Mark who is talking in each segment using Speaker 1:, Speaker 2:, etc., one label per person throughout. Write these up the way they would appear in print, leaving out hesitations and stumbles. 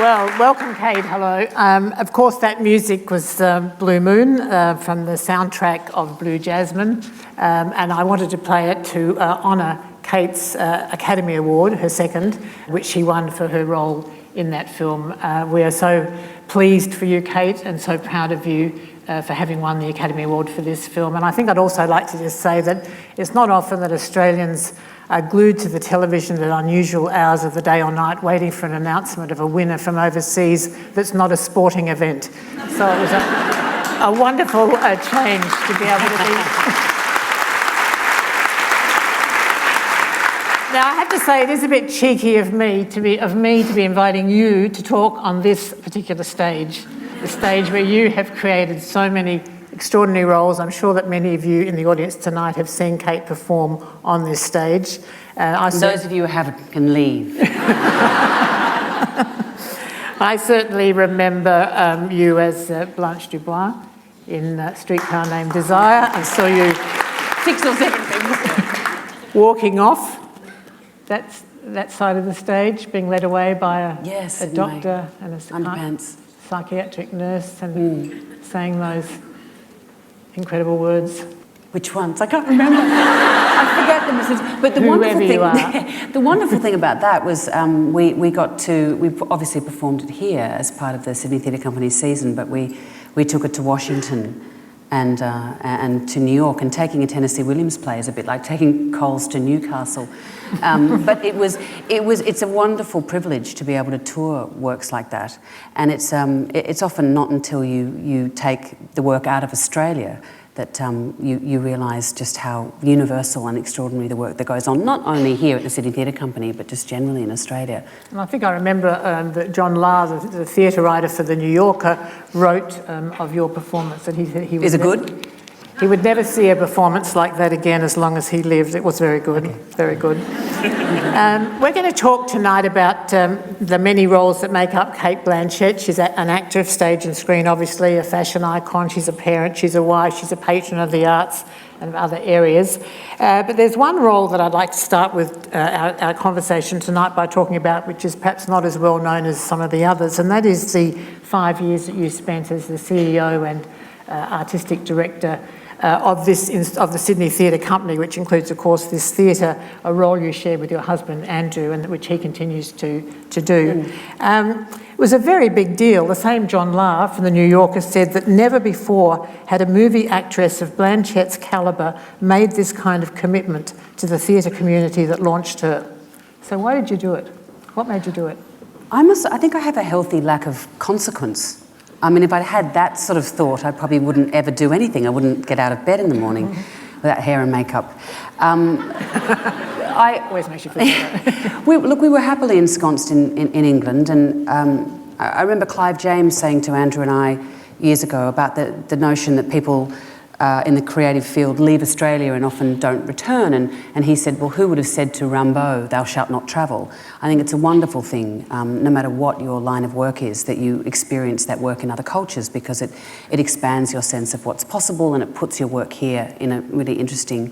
Speaker 1: Well, welcome, Cate. Hello. Of course, that music was Blue Moon from the soundtrack of Blue Jasmine, and I wanted to play it to honour Cate's Academy Award, her second, which she won for her role in that film. We are so pleased for you, Cate, and so proud of you for having won the Academy Award for this film. And I think I'd also like to just say that it's not often that Australians are glued to the television at unusual hours of the day or night waiting for an announcement of a winner from overseas that's not a sporting event. So it was a wonderful change to be able to be... Now, I have to say, it is a bit cheeky of me to be inviting you to talk on this particular stage, the stage where you have created so many extraordinary roles. I'm sure that many of you in the audience tonight have seen Cate perform on this stage.
Speaker 2: Those of you who haven't can leave.
Speaker 1: I certainly remember you as Blanche Dubois in Streetcar Named Desire. I saw you
Speaker 2: 6 or 7 things.
Speaker 1: walking off that side of the stage, being led away by a doctor and a psychiatric nurse, and saying those incredible words.
Speaker 2: Which ones? I can't remember. I forget them. But the wonderful thing about that was we obviously performed it here as part of the Sydney Theatre Company's season, but we took it to Washington and to New York, and taking a Tennessee Williams play is a bit like taking Coles to Newcastle. But it's a wonderful privilege to be able to tour works like that, and it's often not until you take the work out of Australia that you realise just how universal and extraordinary the work that goes on, not only here at the Sydney Theatre Company, but just generally in Australia.
Speaker 1: And I think I remember that John Lahr, the theatre writer for The New Yorker, wrote of your performance that he said he would...
Speaker 2: Is it good?
Speaker 1: He would never see a performance like that again as long as he lived. It was very good, very good. We're going to talk tonight about the many roles that make up Cate Blanchett. She's an actor of stage and screen, obviously, a fashion icon. She's a parent, she's a wife, she's a patron of the arts and of other areas. But there's one role that I'd like to start with our conversation tonight by talking about, which is perhaps not as well known as some of the others, and that is the 5 years that you spent as the CEO and artistic director of the Sydney Theatre Company, which includes, of course, this theatre, a role you share with your husband, Andrew, and which he continues to do. It was a very big deal. The same John Lahr from The New Yorker said that never before had a movie actress of Blanchett's calibre made this kind of commitment to the theatre community that launched her. So why did you do it? What made you do it?
Speaker 2: I think I have a healthy lack of consequence. I mean, if I'd had that sort of thought, I probably wouldn't ever do anything. I wouldn't get out of bed in the morning without hair and makeup.
Speaker 1: Always makes you feel better.
Speaker 2: We were happily ensconced in England, and I remember Clive James saying to Andrew and I years ago about the notion that people in the creative field leave Australia and often don't return, and he said, well, who would have said to Rimbaud, thou shalt not travel? I think it's a wonderful thing, no matter what your line of work is, that you experience that work in other cultures, because it expands your sense of what's possible, and it puts your work here in a really interesting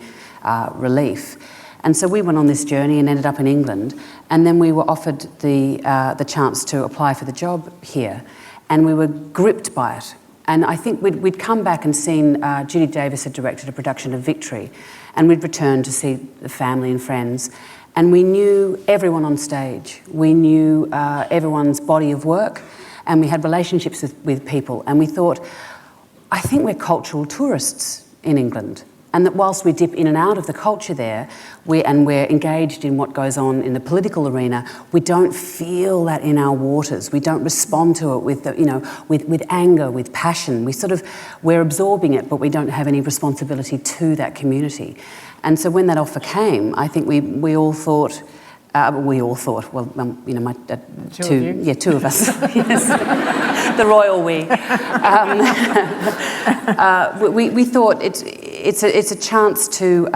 Speaker 2: relief. And so we went on this journey and ended up in England, and then we were offered the chance to apply for the job here, and we were gripped by it. And I think we'd come back and seen Judy Davis had directed a production of Victory, and we'd returned to see the family and friends, and we knew everyone on stage. We knew everyone's body of work, and we had relationships with people, and we thought, I think we're cultural tourists in England, and that whilst we dip in and out of the culture there, we're engaged in what goes on in the political arena, we don't feel that in our waters. We don't respond to it with anger, with passion. We're absorbing it, but we don't have any responsibility to that community. And so when that offer came, I think we all thought, well, my two of us, yes, the royal we. We thought it's a chance to.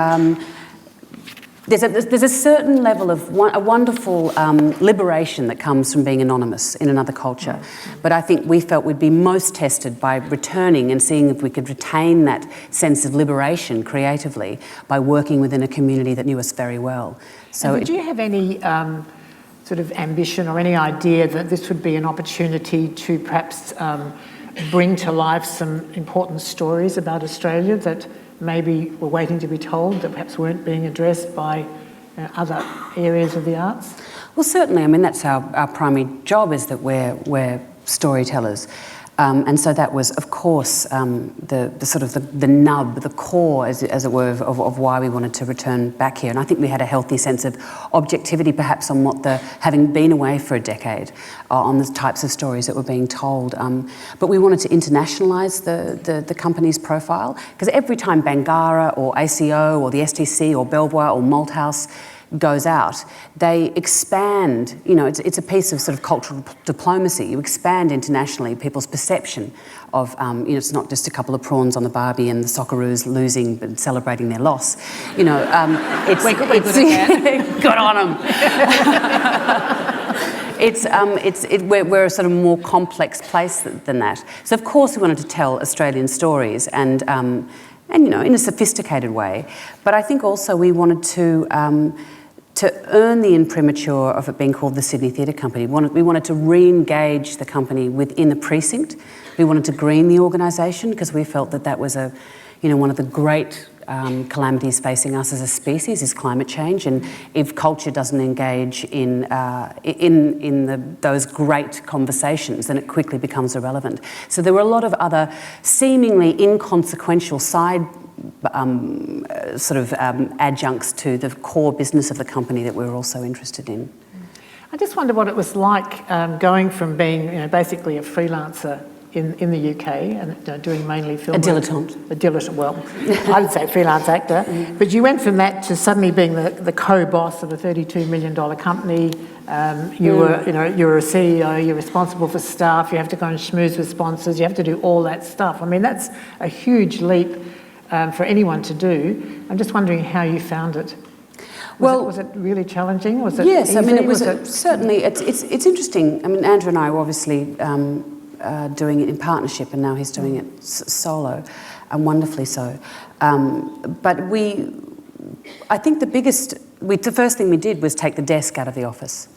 Speaker 2: There's a certain level of a wonderful liberation that comes from being anonymous in another culture, but I think we felt we'd be most tested by returning and seeing if we could retain that sense of liberation creatively by working within a community that knew us very well.
Speaker 1: So, did you have any sort of ambition or any idea that this would be an opportunity to perhaps bring to life some important stories about Australia that maybe were waiting to be told, that perhaps weren't being addressed by other areas of the arts?
Speaker 2: Well, certainly. I mean, that's our primary job, is that we're storytellers. And so that was, of course, the sort of the nub, the core, as it were, of why we wanted to return back here. And I think we had a healthy sense of objectivity, perhaps, on what having been away for a decade, on the types of stories that were being told. But we wanted to internationalise the company's profile, because every time Bangarra or ACO or the STC or Belvoir or Malthouse goes out, they expand, it's a piece of sort of cultural diplomacy. You expand internationally people's perception of, it's not just a couple of prawns on the barbie and the Socceroos losing but celebrating their loss. It's
Speaker 1: we're good at that.
Speaker 2: Good on them. We're a sort of more complex place than that. So of course we wanted to tell Australian stories and in a sophisticated way. But I think also we wanted to earn the imprimatur of it being called the Sydney Theatre Company. We wanted to re-engage the company within the precinct. We wanted to green the organisation, because we felt that was one of the great calamities facing us as a species is climate change, and if culture doesn't engage in those great conversations, then it quickly becomes irrelevant. So there were a lot of other seemingly inconsequential side adjuncts to the core business of the company that we were also interested in.
Speaker 1: I just wonder what it was like going from being basically a freelancer in the UK and doing mainly film.
Speaker 2: A dilettante.
Speaker 1: Well, I would say freelance actor. But you went from that to suddenly being the co-boss of a $32 million company. You're a CEO, you're responsible for staff, you have to go and schmooze with sponsors, you have to do all that stuff. I mean, that's a huge leap for anyone to do. I'm just wondering how you found it. Was it really challenging? Was it
Speaker 2: yes,
Speaker 1: easy?
Speaker 2: I mean, it was certainly. It's interesting. I mean, Andrew and I were obviously doing it in partnership, and now he's doing it solo, and wonderfully so. But I think the first thing we did was take the desk out of the office.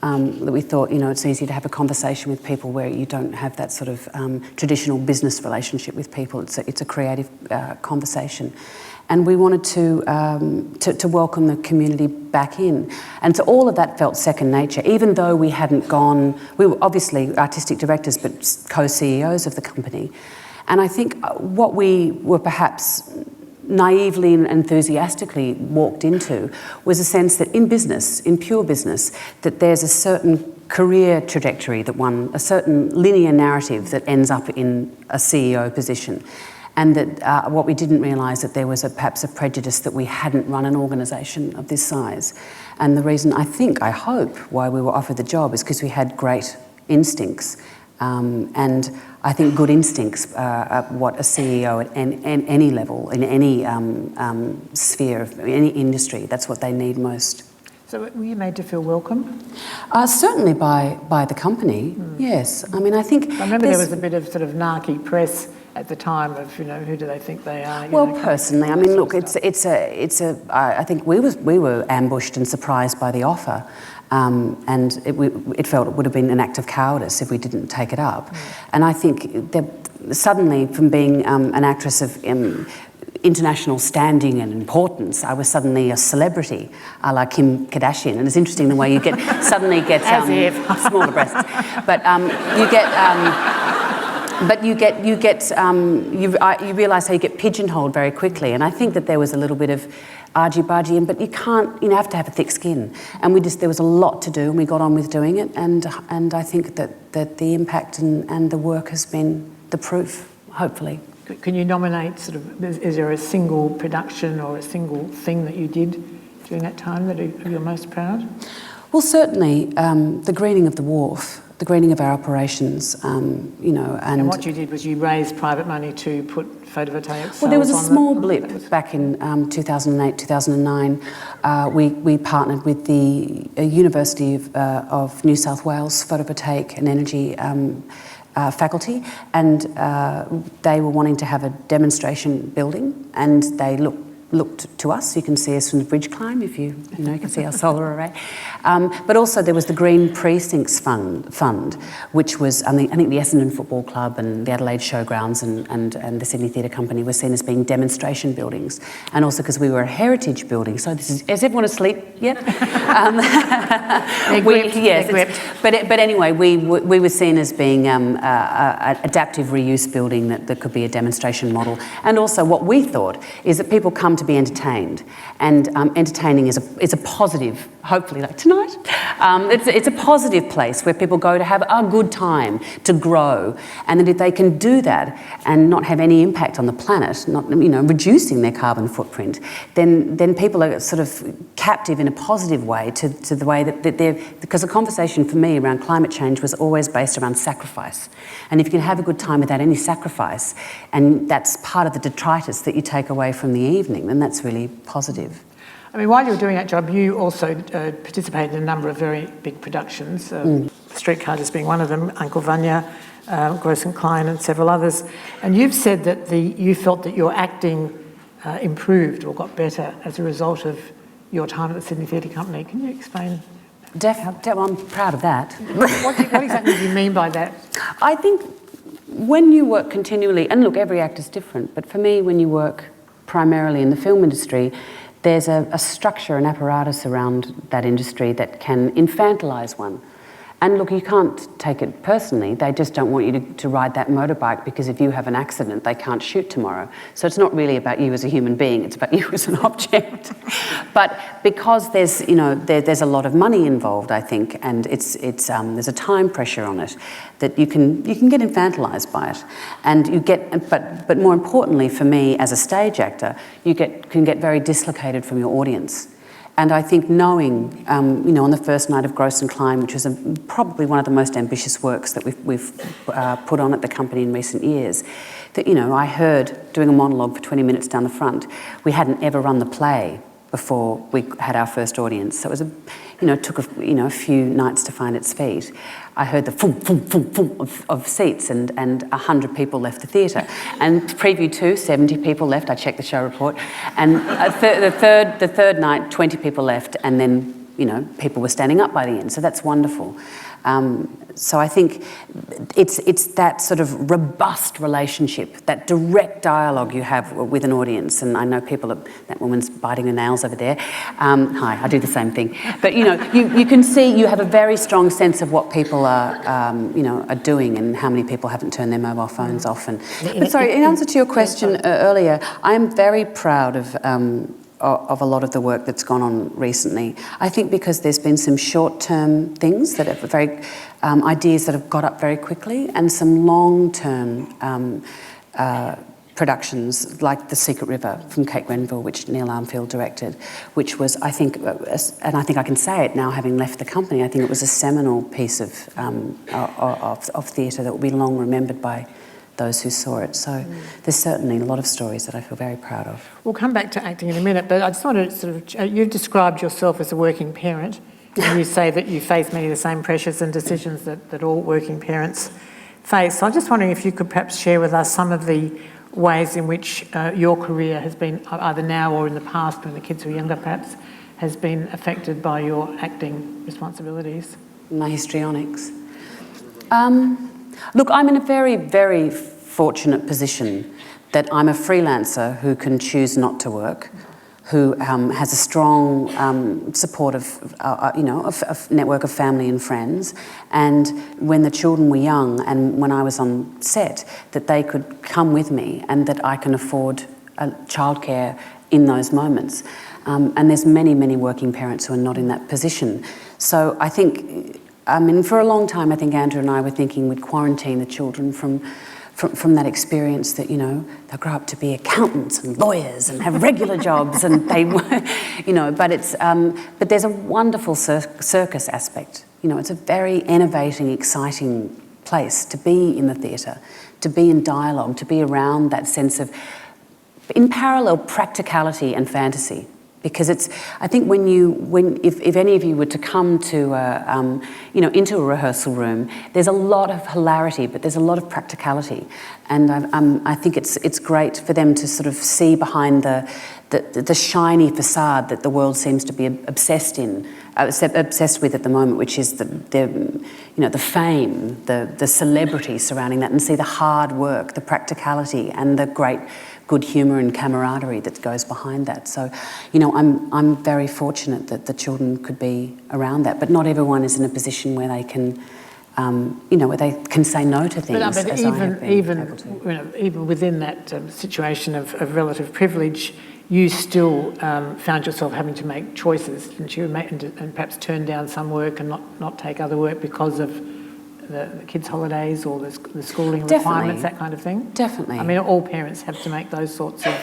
Speaker 2: That we thought, it's easy to have a conversation with people where you don't have that sort of traditional business relationship with people. It's a creative conversation. And we wanted to welcome the community back in. And so all of that felt second nature, even though we hadn't gone... We were obviously artistic directors, but co-CEOs of the company. And I think what we were perhaps naively and enthusiastically walked into was a sense that in business, in pure business, that there's a certain career trajectory a certain linear narrative that ends up in a CEO position. And that what we didn't realise, that there was perhaps a prejudice that we hadn't run an organisation of this size. And the reason I hope why we were offered the job is because we had great instincts. And I think good instincts are what a CEO at any level, in any sphere of any industry, that's what they need most.
Speaker 1: So were you made to feel welcome?
Speaker 2: Certainly by the company, yes. I mean, I think...
Speaker 1: I remember there was a bit of sort of narky press at the time of, who do they think they are?
Speaker 2: Well, personally, I mean, look, I think we were ambushed and surprised by the offer. And it felt it would have been an act of cowardice if we didn't take it up. And I think that suddenly, from being an actress of international standing and importance, I was suddenly a celebrity, a la Kim Kardashian. And it's interesting the way you suddenly get smaller breasts, but you realise how you get pigeonholed very quickly. And I think that there was a little bit of argy-bargy, but you can't, have to have a thick skin. And there was a lot to do, and we got on with doing it. And I think that the impact and the work has been the proof, hopefully.
Speaker 1: Can you nominate is there a single production or a single thing that you did during that time that you're most proud?
Speaker 2: Well, certainly the greening of the wharf, the greening of our operations, And
Speaker 1: what you did was you raised private money to put photovoltaic.
Speaker 2: Well, there was a small blip back in 2008, 2009. We partnered with the University of New South Wales Photovoltaic and Energy faculty, and they were wanting to have a demonstration building, and they looked look to us. You can see us from the bridge climb if you can see our solar array. But also there was the Green Precincts Fund, which was, I think the Essendon Football Club and the Adelaide Showgrounds and the Sydney Theatre Company were seen as being demonstration buildings. And also because we were a heritage building. So is everyone asleep yet? But anyway, we were seen as being an adaptive reuse building that could be a demonstration model. And also what we thought is that people come to be entertained, and entertaining is a positive, hopefully like tonight, it's a positive place where people go to have a good time, to grow, and that if they can do that and not have any impact on the planet, not reducing their carbon footprint, then people are sort of captive in a positive way to the way that they're, because the conversation for me around climate change was always based around sacrifice, and if you can have a good time without any sacrifice, and that's part of the detritus that you take away from the evening, then that's really positive.
Speaker 1: I mean, while you were doing that job, you also participated in a number of very big productions, Streetcar just being one of them, Uncle Vanya, Gross and Klein and several others. And you've said that you felt that your acting improved or got better as a result of your time at the Sydney Theatre Company. Can you explain?
Speaker 2: I'm proud of that.
Speaker 1: What exactly do you mean by that?
Speaker 2: I think when you work continually, and look, every actor's different, but for me, when you work primarily in the film industry, there's a structure, an apparatus around that industry that can infantilise one. And look, you can't take it personally. They just don't want you to ride that motorbike because if you have an accident, they can't shoot tomorrow. So it's not really about you as a human being, it's about you as an object. But because there's a lot of money involved, I think, and there's a time pressure on it, that you can get infantilised by it. And you get, but more importantly for me as a stage actor, you can get very dislocated from your audience. And I think knowing, on the first night of Gross and Klein, which was probably one of the most ambitious works that we've put on at the company in recent years, that, I heard doing a monologue for 20 minutes down the front, we hadn't ever run the play before we had our first audience. So it was took a few nights to find its feet. I heard the boom, boom, boom, boom of seats and 100 people left the theatre. And preview 2, 70 people left. I checked the show report. And the third night, 20 people left, and then, people were standing up by the end. So that's wonderful. So I think it's that sort of robust relationship, that direct dialogue you have with an audience. And I know that woman's biting her nails over there. Hi, I do the same thing. But you can see you have a very strong sense of what people are doing and how many people haven't turned their mobile phones off. But sorry, in answer to your question earlier, I am very proud of a lot of the work that's gone on recently. I think because there's been some short-term things that are very ideas that have got up very quickly, and some long-term productions like The Secret River from Kate Grenville, which Neil Armfield directed, which was, I think, and I think I can say it now having left the company, I think it was a seminal piece of theatre that will be long remembered by those who saw it. So there's certainly a lot of stories that I feel very proud of.
Speaker 1: We'll come back to acting in a minute, but I just want to you've described yourself as a working parent, and you say that you face many of the same pressures and decisions that all working parents face. So I'm just wondering if you could perhaps share with us some of the ways in which your career has been, either now or in the past, when the kids were younger perhaps, has been affected by your acting responsibilities.
Speaker 2: My histrionics. Look, I'm in a very, very fortunate position that I'm a freelancer who can choose not to work, who has a strong support of a network of family and friends. And when the children were young and when I was on set, that they could come with me and that I can afford childcare in those moments. And there's many, many working parents who are not in that position. So I think, for a long time, I think Andrew and I were thinking we'd quarantine the children from that experience that, they'll grow up to be accountants and lawyers and have regular jobs and they, but there's a wonderful circus aspect. It's a very innovating, exciting place to be in the theatre, to be in dialogue, to be around that sense of, in parallel, practicality and fantasy. Because I think if any of you were to come to, into a rehearsal room, there's a lot of hilarity, but there's a lot of practicality, and I think it's great for them to sort of see behind the shiny facade that the world seems to be obsessed with at the moment, which is the fame, the celebrity surrounding that, and see the hard work, the practicality, and the great good humour and camaraderie that goes behind that. So, I'm very fortunate that the children could be around that, but not everyone is in a position where they can. Where they can say no to things.
Speaker 1: But even within that situation of relative privilege, you still found yourself having to make choices, didn't you? And perhaps turn down some work and not take other work because of the kids' holidays or the schooling requirements, that kind of thing?
Speaker 2: Definitely.
Speaker 1: I mean, all parents have to make those sorts of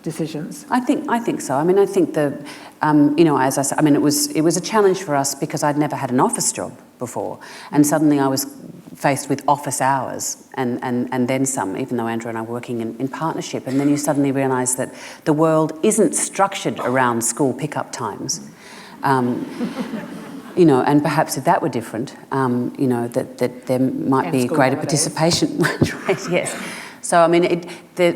Speaker 1: decisions.
Speaker 2: I think so. I mean, I think as I said, I mean, it was a challenge for us because I'd never had an office job before, and suddenly I was faced with office hours and then some, even though Andrew and I were working in partnership, and then you suddenly realise that the world isn't structured around school pickup times. And perhaps if that were different, that there might be greater participation. Right, yes. So, I mean,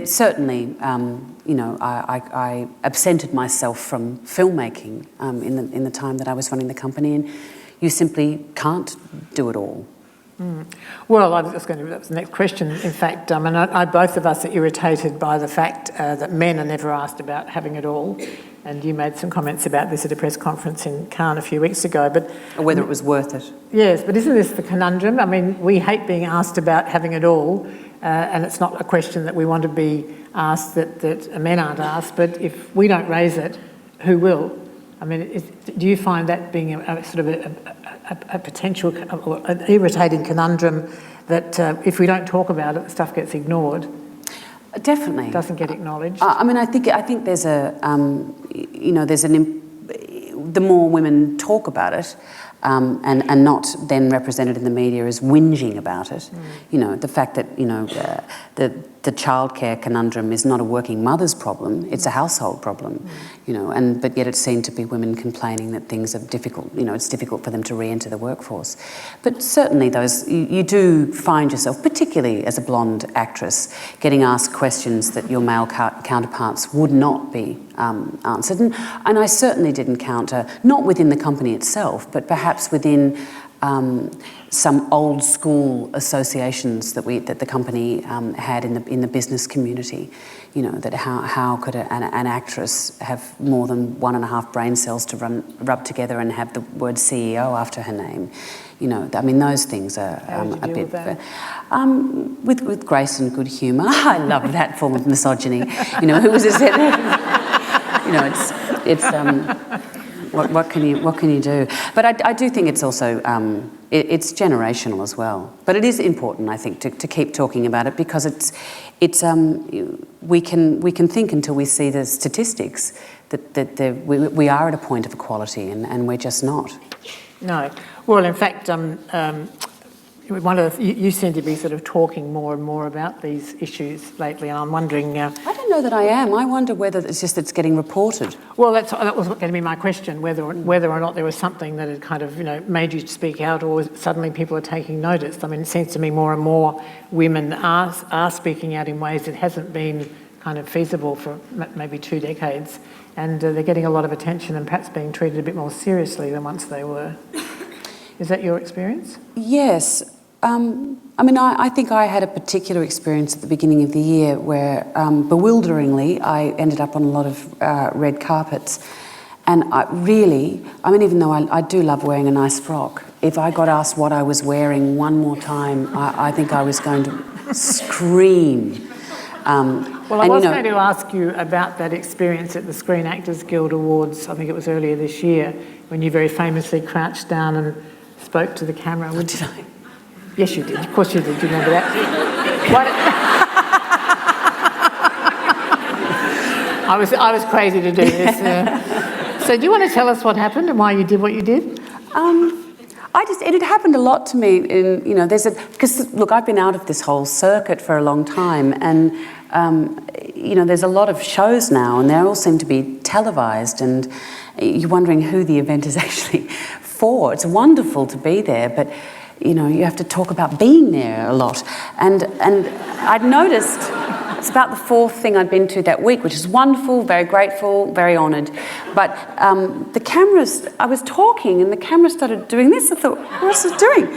Speaker 2: certainly, I absented myself from filmmaking in the time that I was running the company, and you simply can't do it all.
Speaker 1: Mm. Well, that was the next question. In fact, both of us are irritated by the fact that men are never asked about having it all. And you made some comments about this at a press conference in Cannes a few weeks ago. But
Speaker 2: whether it was worth it.
Speaker 1: Yes, but isn't this the conundrum? I mean, we hate being asked about having it all, and it's not a question that we want to be asked that men aren't asked. But if we don't raise it, who will? I mean, do you find that being a sort of a potential, an irritating conundrum that if we don't talk about it, the stuff gets ignored?
Speaker 2: Definitely.
Speaker 1: Doesn't get acknowledged.
Speaker 2: I mean, I think there's the more women talk about it, and not then represented in the media as whinging about it. The fact that the childcare conundrum is not a working mother's problem; it's a household problem. But yet it's seen to be women complaining that things are difficult. It's difficult for them to re-enter the workforce. But certainly you do find yourself, particularly as a blonde actress, getting asked questions that your male counterparts would not be answered. And I certainly did encounter, not within the company itself, but perhaps within some old school associations that the company had in the business community. That how could an actress have more than 1.5 brain cells to rub together and have the word CEO after her name? I mean, those things are a bit with grace and good humour. I love that form of misogyny. Who was it? What can you do? But I do think it's also it's generational as well. But it is important, I think, to keep talking about it, because we can think until we see the statistics that we are at a point of equality, and we're just not.
Speaker 1: No. Well, in fact, you seem to be sort of talking more and more about these issues lately, and I'm wondering...
Speaker 2: I don't know that I am. I wonder whether it's just it's getting reported.
Speaker 1: Well, that was going to be my question, whether or not there was something that had kind of, made you speak out, or suddenly people are taking notice. I mean, it seems to me more and more women are speaking out in ways that hasn't been kind of feasible for maybe 2 decades, and they're getting a lot of attention and perhaps being treated a bit more seriously than once they were. Is that your experience? Yes.
Speaker 2: I think I had a particular experience at the beginning of the year where, bewilderingly, I ended up on a lot of red carpets. And even though I do love wearing a nice frock, if I got asked what I was wearing one more time, I think I was going to scream.
Speaker 1: Well, I was going to ask you about that experience at the Screen Actors Guild Awards, I think it was earlier this year, when you very famously crouched down and spoke to the camera.
Speaker 2: Did I?
Speaker 1: Yes, you did. Of course you did. Do you remember that? I was crazy to do this. So do you want to tell us what happened and why you did what you did?
Speaker 2: It had happened a lot to me because look, I've been out of this whole circuit for a long time, and there's a lot of shows now, and they all seem to be televised, and you're wondering who the event is actually for. It's wonderful to be there, but you have to talk about being there a lot, and I'd noticed It's about the fourth thing I'd been to that week, which is wonderful, very grateful, very honoured. But the cameras, I was talking and the camera started doing this. I thought, what's it doing?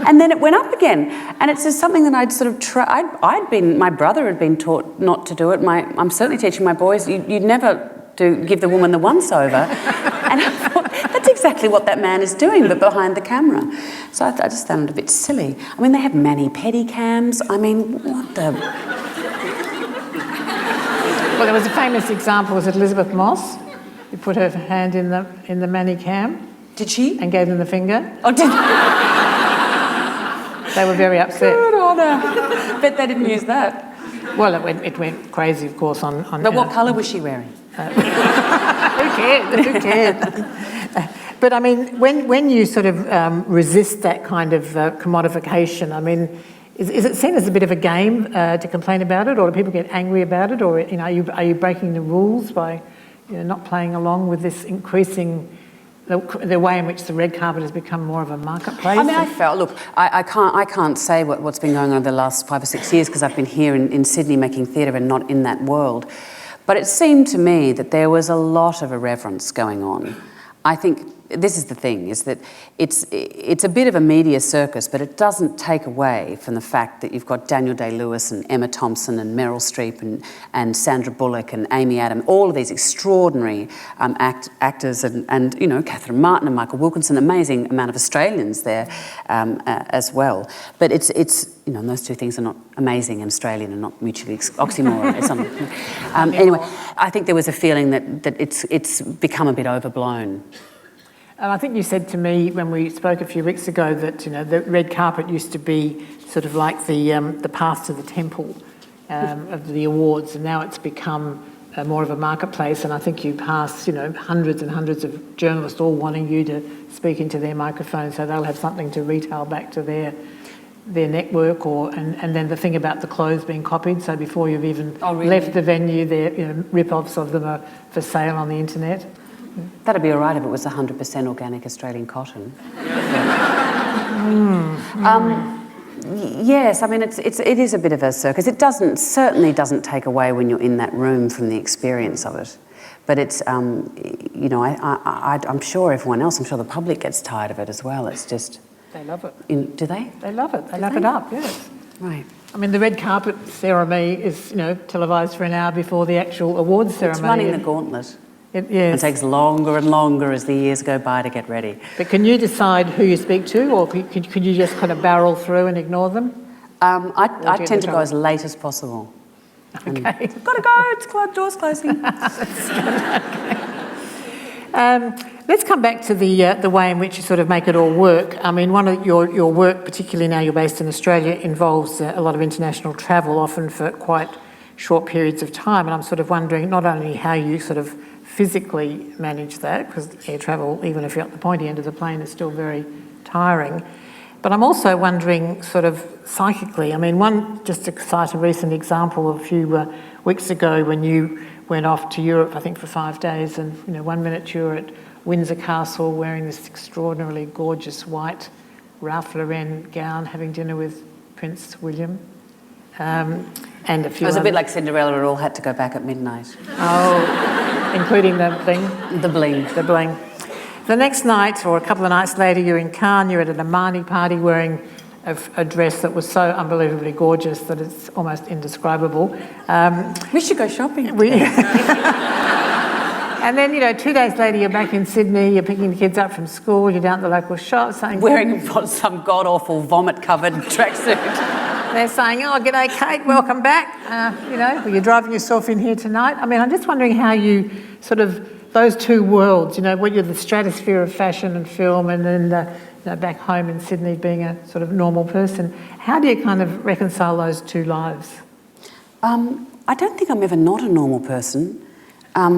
Speaker 2: And then it went up again. And it's just something that I'd sort of tried. My brother had been taught not to do it. I'm certainly teaching my boys, you'd never give the woman the once-over. And I thought, that's exactly what that man is doing, but behind the camera. So I just found it a bit silly. I mean, they have mani-pedi cams. I mean, what the...
Speaker 1: Well, there was a famous example, was it Elizabeth Moss, who put her hand in the mani-cam.
Speaker 2: Did she?
Speaker 1: And gave them the finger.
Speaker 2: Oh, did
Speaker 1: they were very upset.
Speaker 2: Good on her. Bet they didn't use that.
Speaker 1: Well, it went crazy, of course, on
Speaker 2: But what colour was she wearing?
Speaker 1: Who cared? Who cared? But I mean, when you sort of resist that kind of commodification, I mean, is it seen as a bit of a game to complain about it, or do people get angry about it, or are you breaking the rules by not playing along with this increasing the way in which the red carpet has become more of a marketplace?
Speaker 2: I mean, I can't say what's been going on over the last 5 or 6 years because I've been here in Sydney making theatre and not in that world. But it seemed to me that there was a lot of irreverence going on. I think this is the thing, is that it's a bit of a media circus, but it doesn't take away from the fact that you've got Daniel Day-Lewis and Emma Thompson and Meryl Streep and Sandra Bullock and Amy Adams, all of these extraordinary actors and Catherine Martin and Michael Wilkinson, amazing amount of Australians there as well. But it's and those two things are not amazing and Australian and not mutually oxymoron. It's something. Anyway, I think there was a feeling that it's become a bit overblown.
Speaker 1: I think you said to me when we spoke a few weeks ago that the red carpet used to be sort of like the path to the temple of the awards, and now it's become more of a marketplace. And I think you pass hundreds and hundreds of journalists all wanting you to speak into their microphone, so they'll have something to retail back to their network, and then the thing about the clothes being copied. So before you've even left the venue, their rip-offs of them are for sale on the internet.
Speaker 2: That'd be all right if it was 100% organic Australian cotton. Yes, I mean it is a bit of a circus. It certainly doesn't take away when you're in that room from the experience of it. But it's I'm sure everyone else, I'm sure the public gets tired of it as well. It's just
Speaker 1: they love it.
Speaker 2: Do they?
Speaker 1: They love it. They lap it up. Yes.
Speaker 2: Right.
Speaker 1: I mean, the red carpet ceremony is televised for an hour before the actual awards ceremony.
Speaker 2: It's running the gauntlet.
Speaker 1: Yes.
Speaker 2: It takes longer and longer as the years go by to get ready.
Speaker 1: But can you decide who you speak to, or could you just kind of barrel through and ignore them?
Speaker 2: I tend to go as late as possible.
Speaker 1: Okay.
Speaker 2: I've got to go, it's door's closing.
Speaker 1: Let's come back to the way in which you sort of make it all work. I mean, one of your work, particularly now you're based in Australia, involves a lot of international travel, often for quite short periods of time. And I'm sort of wondering not only how you sort of physically manage that, because air travel, even if you're at the pointy end of the plane, is still very tiring. But I'm also wondering sort of psychically. I mean, just to cite a recent example, a few weeks ago when you went off to Europe, I think for 5 days, and 1 minute you were at Windsor Castle wearing this extraordinarily gorgeous white Ralph Lauren gown, having dinner with Prince William. And a few.
Speaker 2: It was a bit like Cinderella, we all had to go back at midnight.
Speaker 1: Oh, including the bling?
Speaker 2: The bling.
Speaker 1: The bling. The next night, or a couple of nights later, you're in Cannes, you're at an Armani party wearing a dress that was so unbelievably gorgeous that it's almost indescribable.
Speaker 2: We should go shopping.
Speaker 1: And then, 2 days later, you're back in Sydney, you're picking the kids up from school, you're down at the local shop saying...
Speaker 2: Wearing some god-awful vomit-covered tracksuit.
Speaker 1: They're saying, oh, g'day, Kate, welcome back. You're driving yourself in here tonight. I mean, I'm just wondering how you sort of, those two worlds, when you're the stratosphere of fashion and film, and then back home in Sydney being a sort of normal person, how do you kind of reconcile those two lives?
Speaker 2: I don't think I'm ever not a normal person.
Speaker 1: That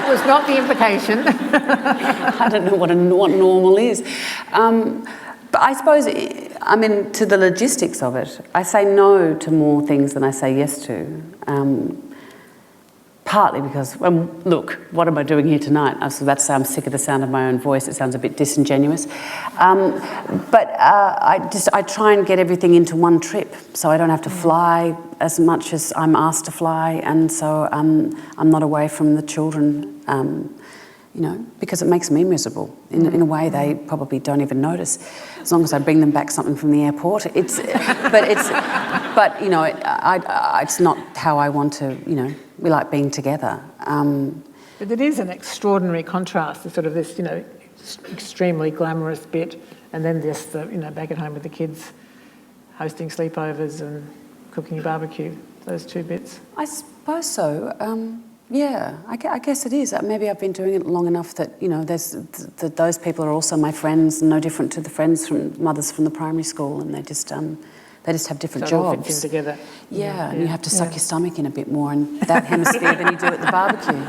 Speaker 1: was not the implication.
Speaker 2: I don't know what normal is. But I suppose, to the logistics of it, I say no to more things than I say yes to. Partly because, look, what am I doing here tonight? I was about to say I'm sick of the sound of my own voice. It sounds a bit disingenuous. But I try and get everything into one trip, so I don't have to fly as much as I'm asked to fly, and so I'm not away from the children, you know, because it makes me miserable. In a way they probably don't even notice, as long as I bring them back something from the airport. But you know, it's not how I want to, you know, we like being together.
Speaker 1: But it is an extraordinary contrast, the sort of this, you know, extremely glamorous bit, and then this, you know, back at home with the kids, hosting sleepovers and cooking barbecue, those two bits.
Speaker 2: I suppose so. Yeah, I guess it is. Maybe I've been doing it long enough that, you know, those people are also my friends, no different to the friends from mothers from the primary school, and they just have different
Speaker 1: So
Speaker 2: jobs.
Speaker 1: it all fits in together.
Speaker 2: Yeah, and you have to suck your stomach in a bit more in that hemisphere than you do at the barbecue.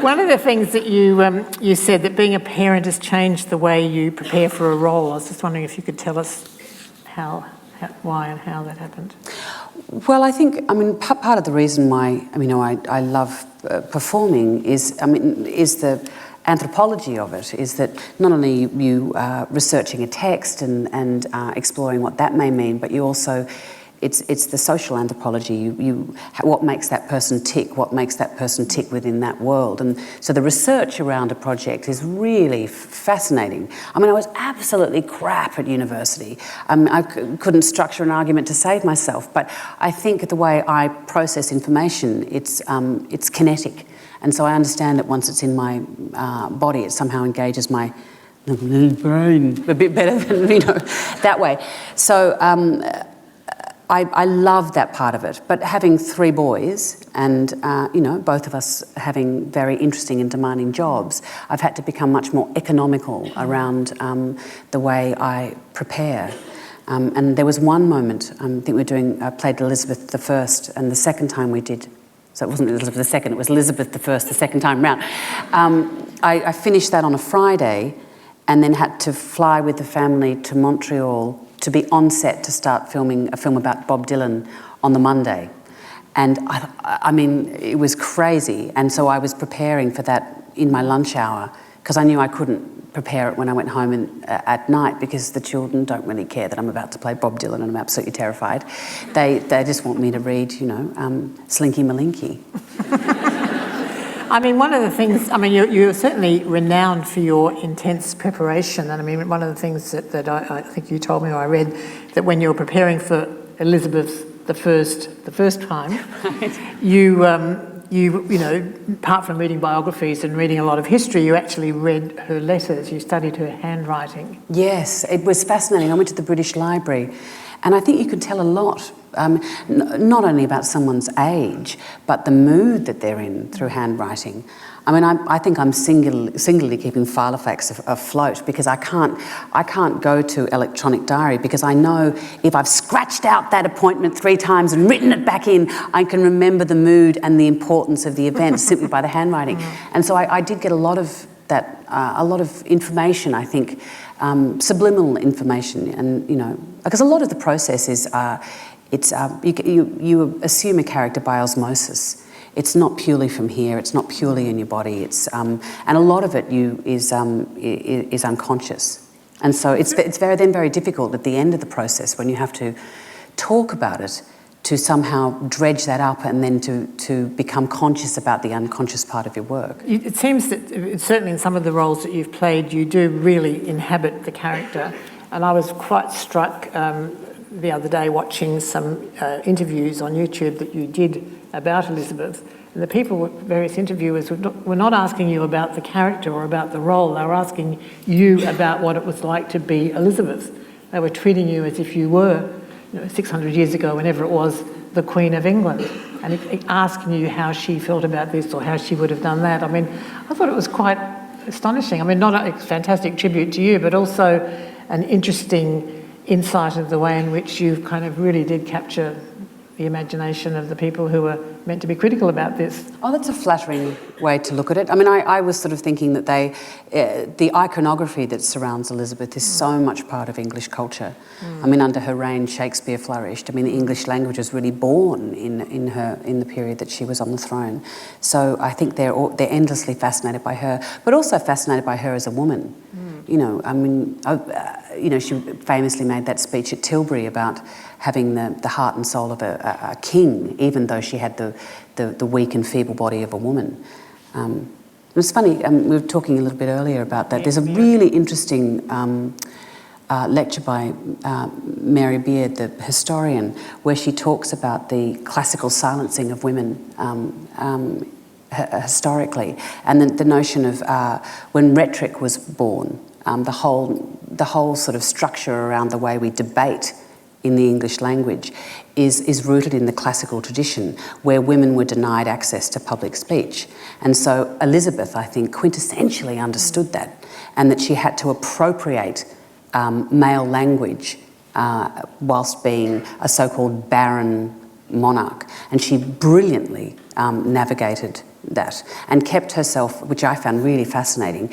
Speaker 1: One of the things that you said, that being a parent has changed the way you prepare for a role. I was just wondering if you could tell us why and how that happened.
Speaker 2: Well, I think, I mean, part of the reason why, I mean, you know, I love performing is the anthropology of it, is that not only you researching a text and exploring what that may mean, but you also, it's the social anthropology, what makes that person tick, what makes that person tick within that world. And so the research around a project is really fascinating. I mean, I was absolutely crap at university. I couldn't structure an argument to save myself, but I think the way I process information, it's kinetic. And so I understand that once it's in my body, it somehow engages my little brain a bit better than, you know, that way. So I love that part of it. But having 3 boys and, you know, both of us having very interesting and demanding jobs, I've had to become much more economical around the way I prepare. And there was one moment, I think I played Elizabeth I, and the second time we did, so it wasn't Elizabeth II, it was Elizabeth I the second time round. I finished that on a Friday and then had to fly with the family to Montreal to be on set to start filming a film about Bob Dylan on the Monday. And I mean, it was crazy. And so I was preparing for that in my lunch hour, because I knew I couldn't prepare it when I went home at night, because the children don't really care that I'm about to play Bob Dylan and I'm absolutely terrified. They just want me to read, you know, Slinky Malinky.
Speaker 1: I mean, one of the things, I mean, you're certainly renowned for your intense preparation. And I mean, one of the things that I think you told me or I read, that when you were preparing for Elizabeth I the first time, right. you know, apart from reading biographies and reading a lot of history, you actually read her letters, you studied her handwriting.
Speaker 2: Yes, it was fascinating. I went to the British Library, and I think you could tell a lot, not only about someone's age, but the mood that they're in through handwriting. I mean, I think I'm singularly keeping Filofax afloat, because I can't go to electronic diary, because I know if I've scratched out that appointment 3 times and written it back in, I can remember the mood and the importance of the event simply by the handwriting. And so I did get a lot of that, a lot of information, I think, subliminal information, and, you know, because a lot of the process is, you assume a character by osmosis. It's not purely from here. It's not purely in your body. It's and a lot of it is unconscious, and so it's very difficult at the end of the process, when you have to talk about it, to somehow dredge that up and then to become conscious about the unconscious part of your work.
Speaker 1: It seems that certainly in some of the roles that you've played, you do really inhabit the character, and I was quite struck the other day watching some interviews on YouTube that you did about Elizabeth, and the people, various interviewers, were not asking you about the character or about the role. They were asking you about what it was like to be Elizabeth. They were treating you as if you were, you know, 600 years ago, whenever it was, the Queen of England, and asking you how she felt about this or how she would have done that. I mean, I thought it was quite astonishing. I mean, not a fantastic tribute to you, but also an interesting insight of the way in which you kind of really did capture the imagination of the people who were meant to be critical about this.
Speaker 2: Oh, that's a flattering way to look at it. I mean, I was sort of thinking that the iconography that surrounds Elizabeth is so much part of English culture. I mean, under her reign, Shakespeare flourished. I mean, the English language was really born in the period that she was on the throne. So I think they're endlessly fascinated by her, but also fascinated by her as a woman. You know, I mean, she famously made that speech at Tilbury about having the heart and soul of a king, even though she had the weak and feeble body of a woman. It was funny, we were talking a little bit earlier about that. There's a really interesting lecture by Mary Beard, the historian, where she talks about the classical silencing of women historically, and the notion of when rhetoric was born, the whole sort of structure around the way we debate in the English language is rooted in the classical tradition, where women were denied access to public speech. And so Elizabeth, I think, quintessentially understood that, and that she had to appropriate male language whilst being a so-called barren monarch. And she brilliantly navigated that and kept herself, which I found really fascinating,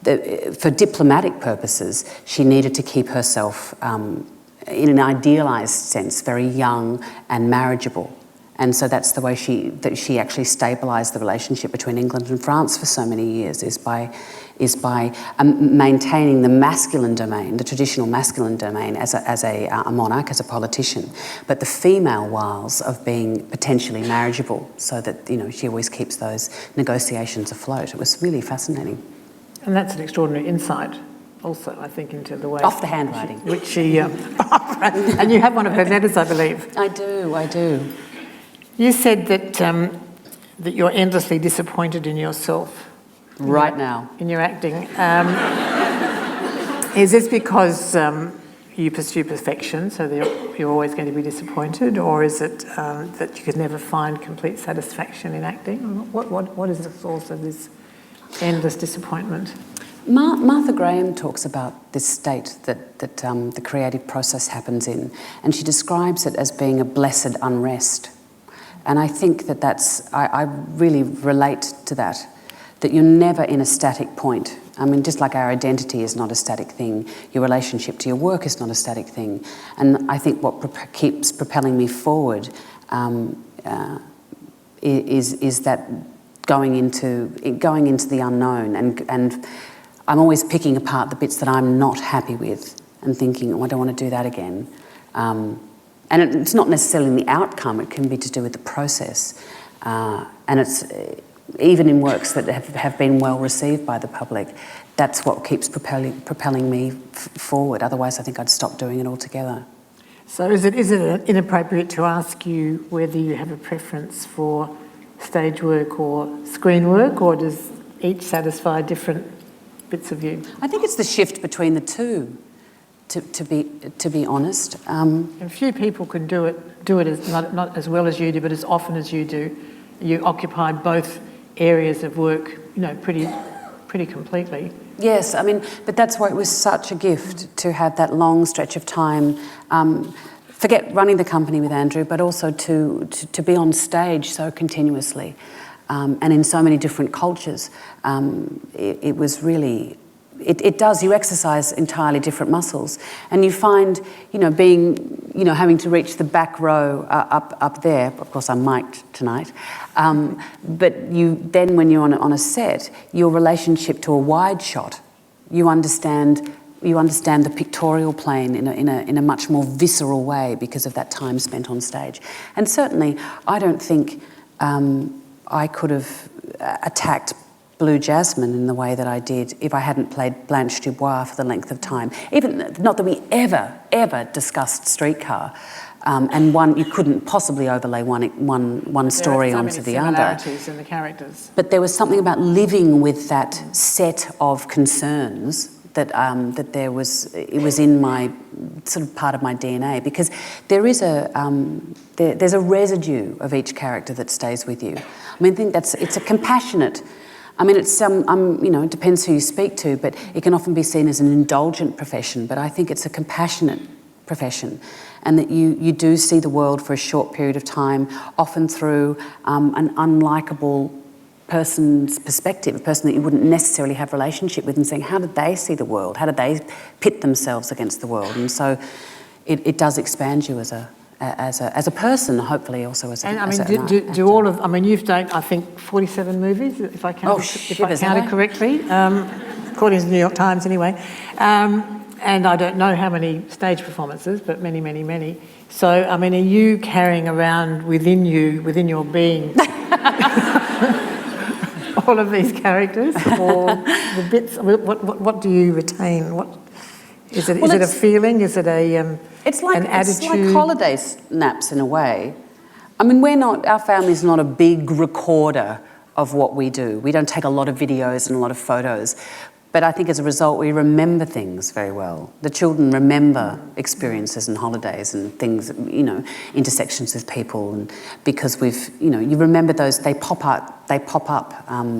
Speaker 2: for diplomatic purposes, she needed to keep herself in an idealised sense, very young and marriageable. And so that's the way she actually stabilised the relationship between England and France for so many years, is by maintaining the masculine domain, the traditional masculine domain, as a monarch, as a politician, but the female wiles of being potentially marriageable, so that she always keeps those negotiations afloat. It was really fascinating.
Speaker 1: And that's an extraordinary insight also, I think, into the way...
Speaker 2: Off the handwriting.
Speaker 1: Which she... and you have one of her letters, I believe.
Speaker 2: I do.
Speaker 1: You said that you're endlessly disappointed in yourself.
Speaker 2: Right now.
Speaker 1: In your acting. Is this because you pursue perfection, so that you're always going to be disappointed, or is it that you could never find complete satisfaction in acting? What is the source of this endless disappointment?
Speaker 2: Martha Graham talks about this state that the creative process happens in, and she describes it as being a blessed unrest. And I think I really relate to that you're never in a static point. I mean, just like our identity is not a static thing, your relationship to your work is not a static thing. And I think what keeps propelling me forward is that going into the unknown, and I'm always picking apart the bits that I'm not happy with and thinking, oh, I don't want to do that again. And it's not necessarily in the outcome, it can be to do with the process. And it's even in works that have been well received by the public, that's what keeps propelling me forward. Otherwise, I think I'd stop doing it altogether.
Speaker 1: So is it inappropriate to ask you whether you have a preference for stage work or screen work, or does each satisfy different bits of you?
Speaker 2: I think it's the shift between the two, to be honest.
Speaker 1: And few people can do it as not as well as you do, but as often as you do. You occupy both areas of work, pretty completely.
Speaker 2: Yes, I mean, but that's why it was such a gift to have that long stretch of time. Forget running the company with Andrew, but also to be on stage so continuously, and in so many different cultures. It was really... It does, you exercise entirely different muscles, and you find, having to reach the back row up there. Of course, I'm mic'd tonight, but then when you're on a set, your relationship to a wide shot, you understand the pictorial plane in a much more visceral way because of that time spent on stage. And certainly, I don't think I could have attacked Blue Jasmine in the way that I did if I hadn't played Blanche Dubois for the length of time. Even not that we ever discussed Streetcar, and you couldn't possibly overlay one story onto the other.
Speaker 1: There are so many similarities in the characters.
Speaker 2: But there was something about living with that set of concerns that it was in my sort of part of my DNA, because there is there's a residue of each character that stays with you. I mean, I think it's a compassionate. I mean, it depends who you speak to, but it can often be seen as an indulgent profession. But I think it's a compassionate profession, and that you do see the world for a short period of time, often through an unlikable person's perspective, a person that you wouldn't necessarily have a relationship with, and saying, how did they see the world? How did they pit themselves against the world? And so it does expand you as a person, hopefully also as an actor.
Speaker 1: You've done, I think, 47 movies, if I counted correctly, according to the New York Times anyway. and I don't know how many stage performances, but many, many, many. So, I mean, are you carrying around within you, within your being, all of these characters, or the bits? What do you retain? What is it? Is it a feeling? Is it an attitude?
Speaker 2: It's like holiday snaps in a way. I mean, our family's not a big recorder of what we do. We don't take a lot of videos and a lot of photos. But I think as a result, we remember things very well. The children remember experiences and holidays and things, intersections with people, and because you remember those. They pop up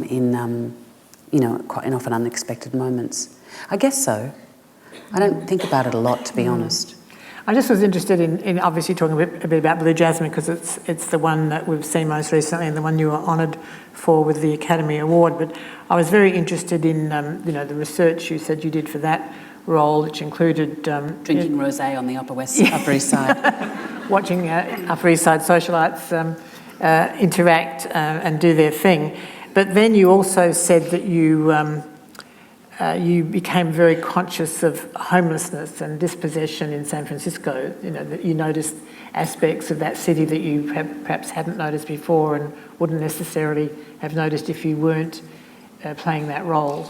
Speaker 2: in quite often unexpected moments. I guess so. I don't think about it a lot, to be honest.
Speaker 1: I just was interested in obviously talking a bit about Blue Jasmine, because it's the one that we've seen most recently and the one you were honoured for with the Academy Award. But I was very interested in the research you said you did for that role, which included
Speaker 2: drinking rosé on the Upper East Side,
Speaker 1: watching Upper East Side socialites interact and do their thing. But then you also said that you became very conscious of homelessness and dispossession in San Francisco, that you noticed aspects of that city that you perhaps hadn't noticed before and wouldn't necessarily have noticed if you weren't playing that role.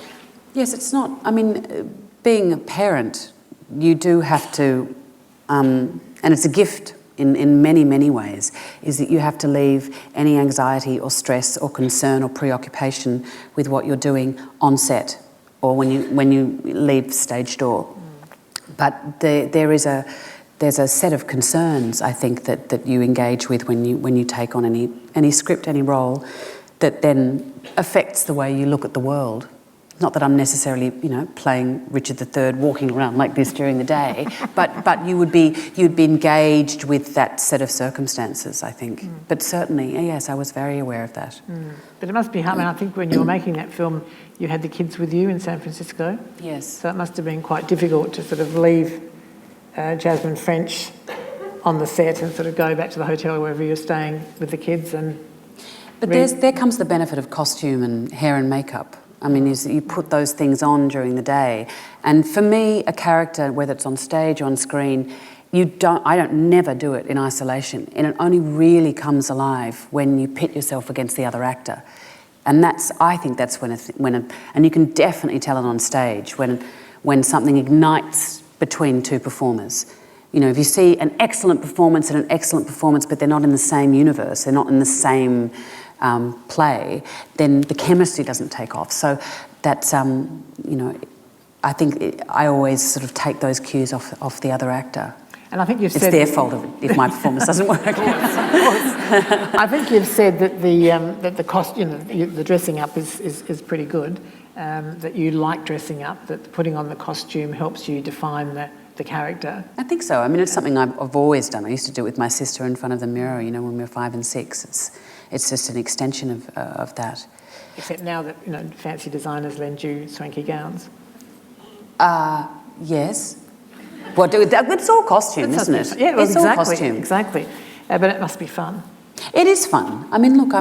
Speaker 2: Yes, it's not, being a parent, you do have to, and it's a gift in many, many ways, is that you have to leave any anxiety or stress or concern or preoccupation with what you're doing on set, or when you leave stage door. But there's a set of concerns, I think, that you engage with when you take on any script, any role, that then affects the way you look at the world. Not that I'm necessarily, playing Richard III walking around like this during the day, but you'd be engaged with that set of circumstances, I think. But certainly, yes, I was very aware of that.
Speaker 1: But it must be hard. I think when you were making that film, you had the kids with you in San Francisco.
Speaker 2: Yes.
Speaker 1: So it must have been quite difficult to sort of leave Jasmine French on the set and sort of go back to the hotel or wherever you're staying with the kids.
Speaker 2: But there comes the benefit of costume and hair and makeup. You put those things on during the day. And for me, a character, whether it's on stage or on screen, I never do it in isolation. And it only really comes alive when you pit yourself against the other actor. And I think that's and you can definitely tell it on stage when something ignites between two performers. If you see an excellent performance and an excellent performance, but they're not in the same universe, they're not in the same play, then the chemistry doesn't take off. So that's, I think I always sort of take those cues off the other actor.
Speaker 1: And I think you've said...
Speaker 2: It's their fault if my performance doesn't work.
Speaker 1: Of course. I think you've said that the costume, the dressing up is pretty good, that you like dressing up, that putting on the costume helps you define the character.
Speaker 2: I think so. It's something I've always done. I used to do it with my sister in front of the mirror, when we were 5 and 6. It's just an extension of that.
Speaker 1: Except now that, fancy designers lend you swanky gowns. Yes. It's all costume, isn't it? Yeah,
Speaker 2: it's
Speaker 1: exactly,
Speaker 2: all costume.
Speaker 1: Exactly. But it must be fun.
Speaker 2: It is fun. Look,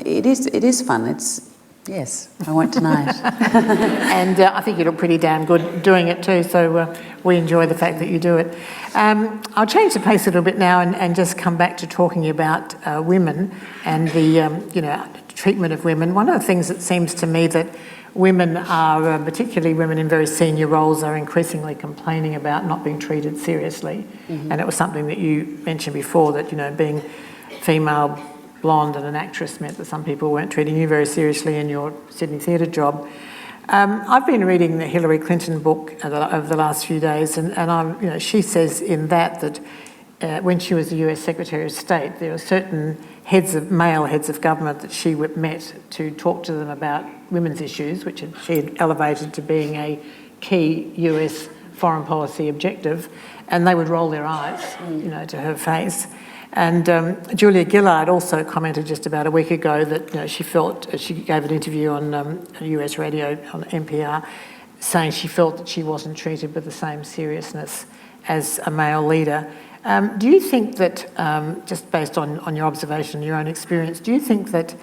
Speaker 2: it is fun. Yes, I won't deny it.
Speaker 1: And I think you look pretty damn good doing it too, so we enjoy the fact that you do it. I'll change the pace a little bit now and just come back to talking about women and the treatment of women. One of the things that seems to me that women are, particularly women in very senior roles, are increasingly complaining about not being treated seriously. And it was something that you mentioned before, that, being female, blonde and an actress meant that some people weren't treating you very seriously in your Sydney theatre job. I've been reading the Hillary Clinton book over the last few days, and she says in that when she was the US Secretary of State, there were certain male heads of government that she met to talk to them about women's issues, which she had elevated to being a key US foreign policy objective, and they would roll their eyes, to her face. And Julia Gillard also commented just about a week ago that she felt, she gave an interview on US radio on NPR, saying she felt that she wasn't treated with the same seriousness as a male leader. Do you think that, just based on your observation, your own experience, do you think that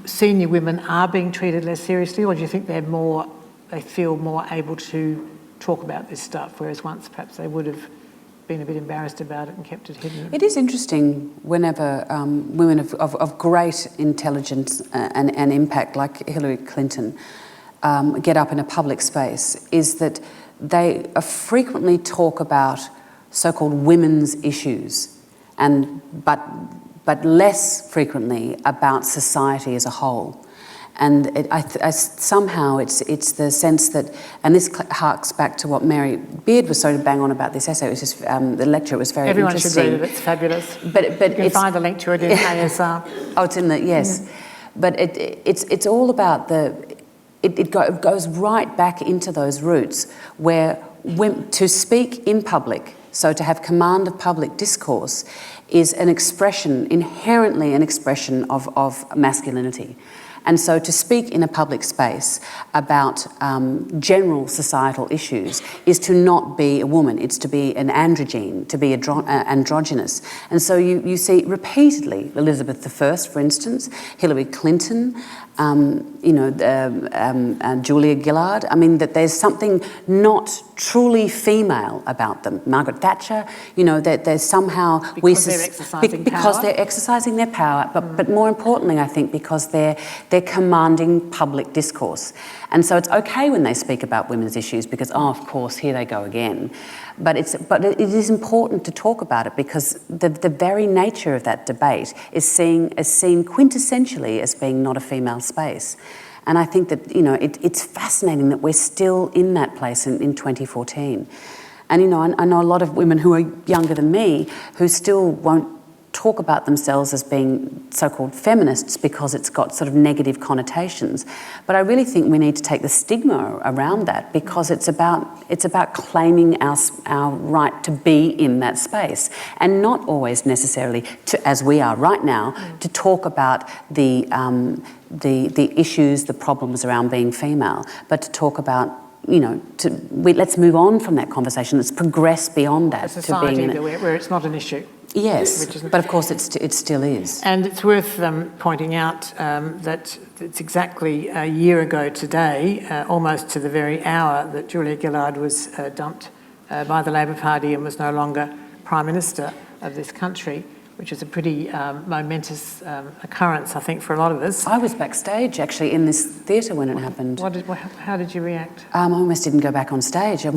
Speaker 1: senior women are being treated less seriously, or do you think they feel more able to talk about this stuff, whereas once perhaps they would have been a bit embarrassed about it and kept it hidden.
Speaker 2: It is interesting whenever women of great intelligence and impact, like Hillary Clinton, get up in a public space, is that they frequently talk about so-called women's issues, but less frequently about society as a whole. And somehow it's the sense that, and this harks back to what Mary Beard was so bang on about this essay. It was just the lecture was very interesting.
Speaker 1: Everyone should read it. It's fabulous.
Speaker 2: But
Speaker 1: you can find a link to it in ASR.
Speaker 2: Oh, it's in the yes. Mm. But it's all about it goes right back into those roots where to speak in public, so to have command of public discourse, is inherently an expression of masculinity. And so to speak in a public space about general societal issues is to not be a woman, it's to be an androgyne, to be androgynous. And so you see repeatedly Elizabeth I, for instance, Hillary Clinton, Julia Gillard. I mean, that there's something not truly female about them. Margaret Thatcher, that there's somehow...
Speaker 1: Because
Speaker 2: they're exercising their power, but more importantly, I think, because they're commanding public discourse. And so it's okay when they speak about women's issues because, of course, here they go again. But it is important to talk about it because the very nature of that debate is seen quintessentially as being not a female space. And I think that, it's fascinating that we're still in that place in 2014. And, I know a lot of women who are younger than me who still won't talk about themselves as being so-called feminists because it's got sort of negative connotations. But I really think we need to take the stigma around that because it's about claiming our right to be in that space and not always necessarily to, as we are right now, to talk about the issues, the problems around being female, but to talk about let's move on from that conversation. Let's progress beyond that
Speaker 1: to being in it, where it's not an issue.
Speaker 2: Yes, but of course it still is.
Speaker 1: And it's worth pointing out that it's exactly a year ago today, almost to the very hour, that Julia Gillard was dumped by the Labor Party and was no longer Prime Minister of this country, which is a pretty momentous occurrence, I think, for a lot of us.
Speaker 2: I was backstage, actually, in this theatre when it happened.
Speaker 1: How did you react?
Speaker 2: I almost didn't go back on stage. I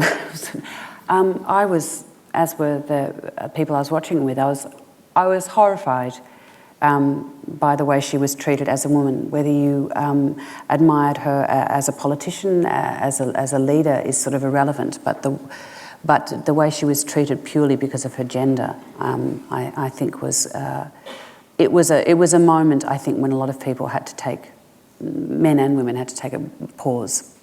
Speaker 2: was, as were the people I was watching with, I was horrified by the way she was treated as a woman. Whether you admired her as a politician, as a leader, is sort of irrelevant, but the way she was treated purely because of her gender, I think was it was a moment, I think, when a lot of people had to take, men and women had to take a pause.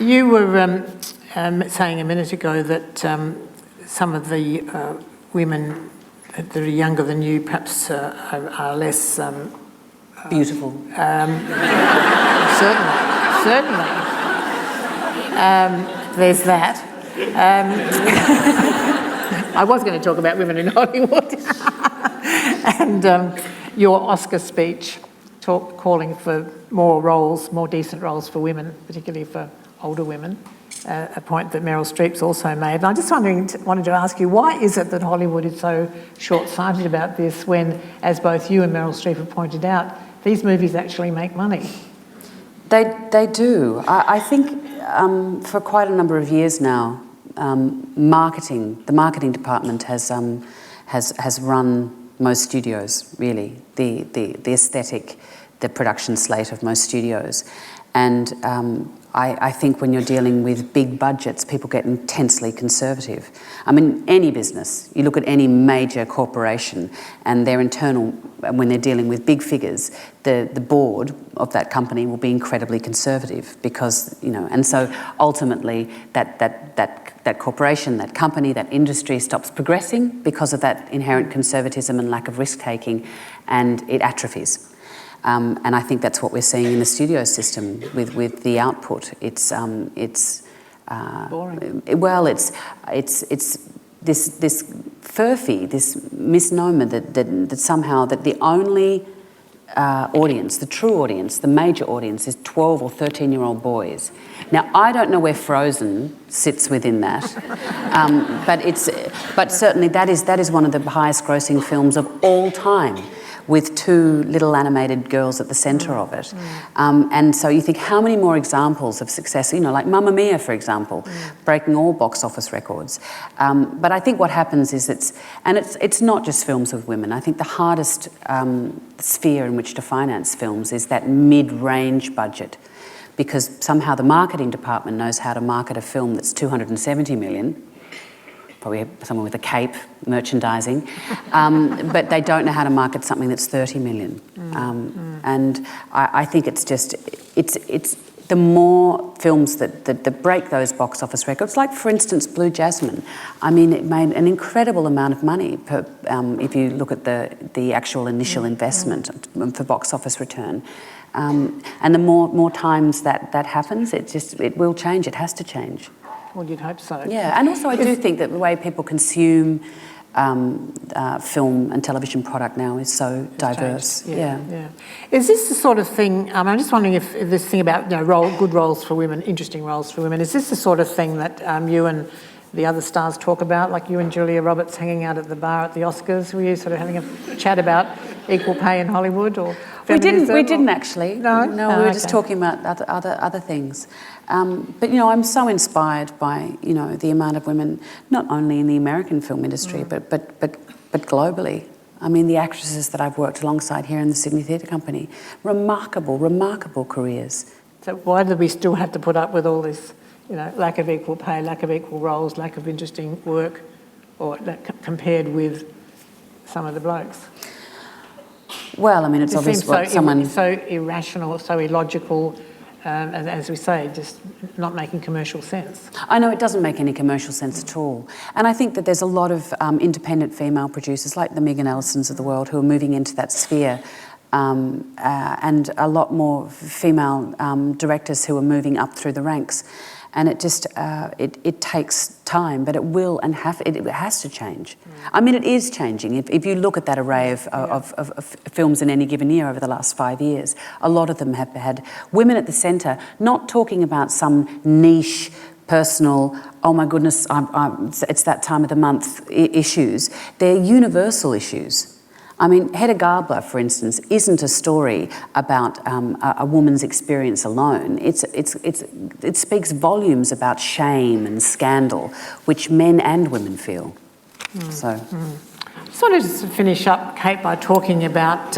Speaker 1: You were saying a minute ago that some of the women that are younger than you perhaps are less...
Speaker 2: beautiful.
Speaker 1: Certainly. There's that. I was going to talk about women in Hollywood. And your Oscar speech calling for more decent roles for women, particularly for older women, a point that Meryl Streep's also made. And I just wanted to ask you, why is it that Hollywood is so short-sighted about this when, as both you and Meryl Streep have pointed out, these movies actually make money?
Speaker 2: They do. I think for quite a number of years now, the marketing department has run most studios, really, the aesthetic, the production slate of most studios. And I think when you're dealing with big budgets, people get intensely conservative. I mean, any business, you look at any major corporation and their internal, when they're dealing with big figures, the board of that company will be incredibly conservative because, and so ultimately that corporation, that company, that industry stops progressing because of that inherent conservatism and lack of risk-taking, and it atrophies. And I think that's what we're seeing in the studio system with the output. It's
Speaker 1: boring.
Speaker 2: Well, it's this furphy, this misnomer that somehow that the only audience, the true audience, the major audience is 12 or 13-year-old boys. Now, I don't know where Frozen sits within that, but certainly that is one of the highest grossing films of all time, with two little animated girls at the centre of it. And so you think, how many more examples of success, like Mamma Mia, for example, breaking all box office records. But I think what happens is it's not just films with women. I think the hardest sphere in which to finance films is that mid-range budget, because somehow the marketing department knows how to market a film that's 270 million, probably someone with a cape, merchandising, but they don't know how to market something that's 30 million. And I think it's the more films that break those box office records, like for instance Blue Jasmine. I mean, it made an incredible amount of money if you look at the actual initial investment for box office return. And the more times that happens, it will change. It has to change.
Speaker 1: Well, you'd hope so.
Speaker 2: Yeah, and also I do think that the way people consume film and television product now is so diverse.
Speaker 1: Yeah. Is this the sort of thing, I'm just wondering if this thing about good roles for women, interesting roles for women, is this the sort of thing that you and the other stars talk about, like you and Julia Roberts hanging out at the bar at the Oscars? Were you sort of having a chat about equal pay in Hollywood or feminism?
Speaker 2: We didn't actually.
Speaker 1: No,
Speaker 2: we were just talking about other things. But I'm so inspired by the amount of women, not only in the American film industry, but globally. I mean, the actresses that I've worked alongside here in the Sydney Theatre Company, remarkable careers.
Speaker 1: So why do we still have to put up with all this, lack of equal pay, lack of equal roles, lack of interesting work, or compared with some of the blokes?
Speaker 2: Well, I mean, it's obvious what someone...
Speaker 1: so irrational, so illogical, as we say, just not making commercial sense.
Speaker 2: I know it doesn't make any commercial sense at all. And I think that there's a lot of independent female producers, like the Megan Ellisons of the world, who are moving into that sphere, and a lot more female directors who are moving up through the ranks. And it just, it takes time, but it will and it has to change. I mean, it is changing. If you look at that array of films in any given year over the last 5 years, a lot of them have had women at the centre, not talking about some niche, personal, oh my goodness, it's that time of the month issues. They're universal issues. I mean, Hedda Gabler, for instance, isn't a story about a woman's experience alone. It speaks volumes about shame and scandal, which men and women feel. So,
Speaker 1: I just wanted to finish up, Kate, by talking about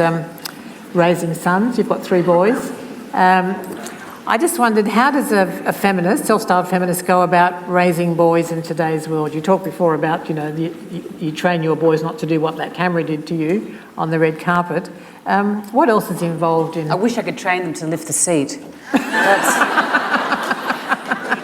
Speaker 1: raising sons. You've got 3 boys. I just wondered, how does a feminist, self-styled feminist, go about raising boys in today's world? You talked before about, you train your boys not to do what that camera did to you on the red carpet. What else is involved in...
Speaker 2: I wish I could train them to lift the seat.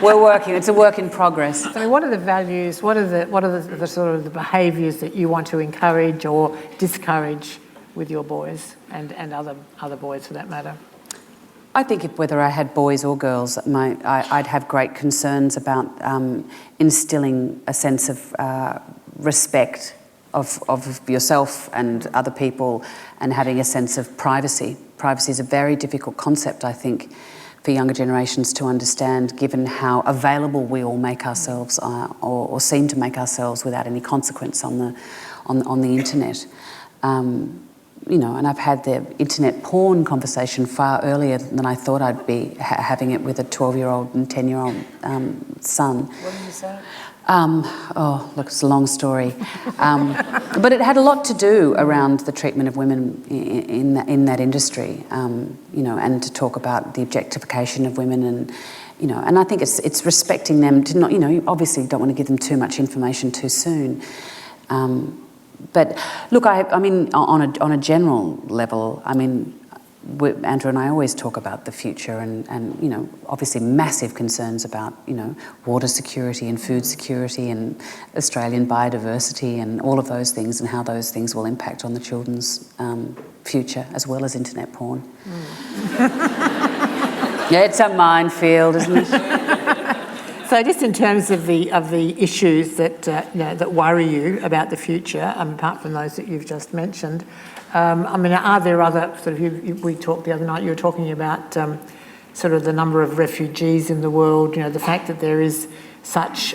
Speaker 2: We're working. It's a work in progress.
Speaker 1: So what are the values, what are the sort of the behaviours that you want to encourage or discourage with your boys and other boys for that matter?
Speaker 2: I think whether I had boys or girls, I'd have great concerns about instilling a sense of respect of yourself and other people, and having a sense of privacy. Privacy is a very difficult concept, I think, for younger generations to understand, given how available we all make ourselves or seem to make ourselves without any consequence on the internet. And I've had the internet porn conversation far earlier than I thought I'd be having it with a 12-year-old and 10-year-old son.
Speaker 1: What did you say?
Speaker 2: Look, it's a long story. But it had a lot to do around the treatment of women in that industry, and to talk about the objectification of women and I think it's respecting them to not, obviously you don't want to give them too much information too soon. But look, I mean, on a general level, I mean, Andrew and I always talk about the future and obviously massive concerns about, water security and food security and Australian biodiversity and all of those things, and how those things will impact on the children's future, as well as internet porn. Yeah, it's a minefield, isn't it?
Speaker 1: So just in terms of the issues that that worry you about the future, apart from those that you've just mentioned, I mean, are there other sort of? We talked the other night. You were talking about sort of the number of refugees in the world. The fact that there is such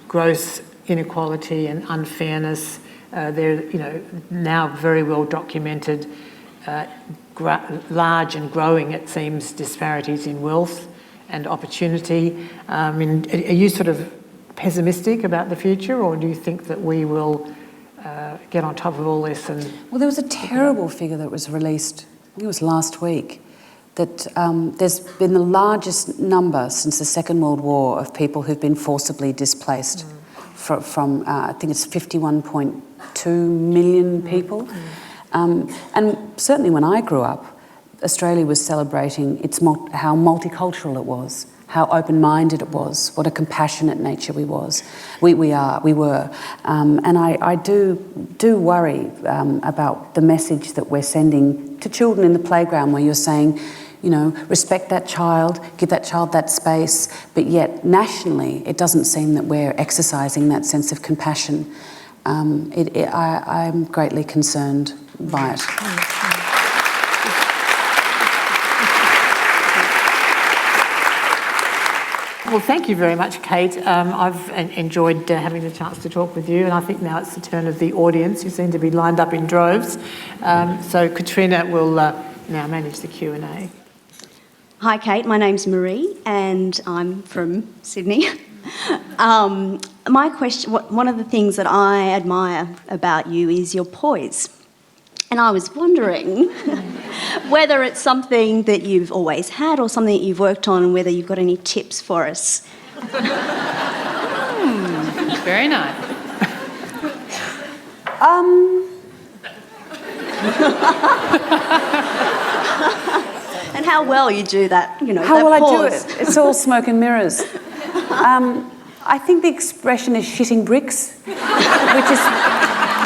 Speaker 1: gross inequality and unfairness. There, now very well documented, large and growing, it seems, disparities in wealth and opportunity. I mean, are you sort of pessimistic about the future, or do you think that we will get on top of all this?
Speaker 2: Well, there was a terrible figure that was released, I think it was last week, that there's been the largest number since the Second World War of people who've been forcibly displaced from I think it's 51.2 million people. And certainly when I grew up, Australia was celebrating how multicultural it was, how open-minded it was, what a compassionate nature we were. And I do worry about the message that we're sending to children in the playground, where you're saying, respect that child, give that child that space, but yet nationally it doesn't seem that we're exercising that sense of compassion. I'm greatly concerned by it.
Speaker 1: Well, thank you very much, Cate. I've enjoyed having the chance to talk with you, and I think now it's the turn of the audience, who seem to be lined up in droves. So Katrina will now manage the Q&A.
Speaker 3: Hi, Cate. My name's Marie, and I'm from Sydney. My question, one of the things that I admire about you is your poise. And I was wondering whether it's something that you've always had or something that you've worked on, and whether you've got any tips for us.
Speaker 4: Very nice.
Speaker 3: And how well you do that,
Speaker 2: How
Speaker 3: that
Speaker 2: will
Speaker 3: pause.
Speaker 2: I do it? It's all smoke and mirrors. I think the expression is shitting bricks, which is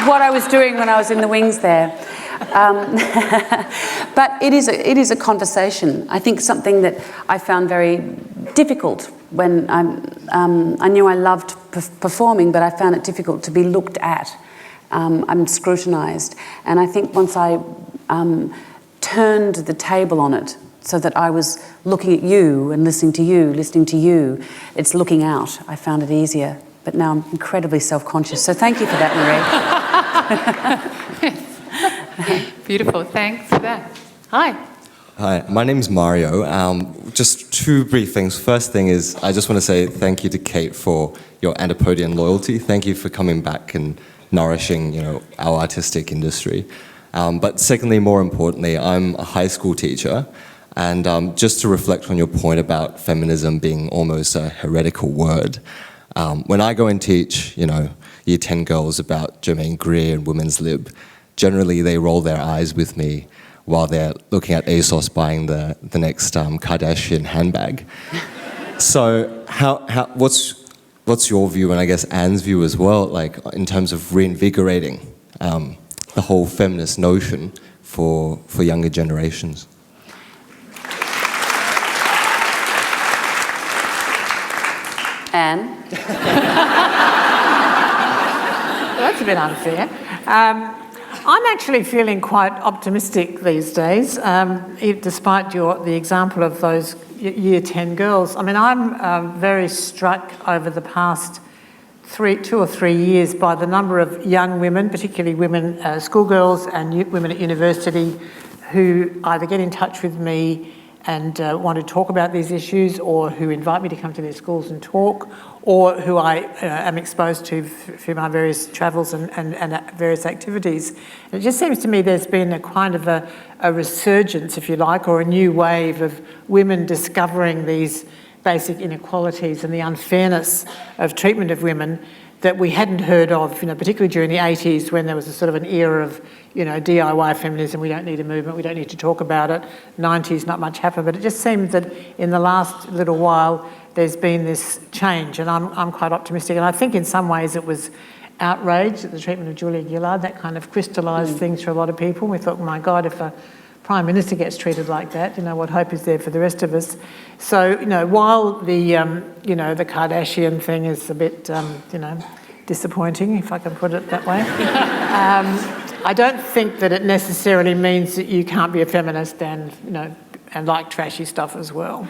Speaker 2: what I was doing when I was in the wings there. But it is a conversation. I think something that I found very difficult when I knew I loved performing, but I found it difficult to be looked at. I'm scrutinised. And I think once I turned the table on it, so that I was looking at you and listening to you, it's looking out. I found it easier. But now I'm incredibly self-conscious. So thank you for that, Marie.
Speaker 4: Beautiful, thanks for that. Hi.
Speaker 5: Hi, my name's Mario. Just two brief things. First thing is, I just want to say thank you to Cate for your Antipodean loyalty. Thank you for coming back and nourishing, our artistic industry. But secondly, more importantly, I'm a high school teacher. And just to reflect on your point about feminism being almost a heretical word, when I go and teach, Year 10 girls about Germaine Greer and women's lib, generally they roll their eyes with me while they're looking at ASOS buying the next Kardashian handbag. So what's your view, and I guess Anne's view as well, like in terms of reinvigorating the whole feminist notion for younger generations?
Speaker 2: Anne?
Speaker 1: Well, that's a bit unfair. I'm actually feeling quite optimistic these days, despite the example of those Year 10 girls. I mean, I'm very struck over the past 2 or 3 years by the number of young women, particularly women, schoolgirls and women at university, who either get in touch with me and want to talk about these issues, or who invite me to come to their schools and talk, or who I am exposed to through my various travels and various activities. And it just seems to me there's been a kind of a resurgence, if you like, or a new wave of women discovering these basic inequalities and the unfairness of treatment of women that we hadn't heard of, particularly during the 80s, when there was a sort of an era of, DIY feminism. We don't need a movement, we don't need to talk about it. 90s, not much happened, but it just seems that in the last little while there's been this change, and I'm quite optimistic. And I think in some ways it was outrage at the treatment of Julia Gillard, that kind of crystallised things for a lot of people. We thought, my God, if a Prime Minister gets treated like that, what hope is there for the rest of us? So, while the Kardashian thing is a bit, disappointing, if I can put it that way, I don't think that it necessarily means that you can't be a feminist and like trashy stuff as well.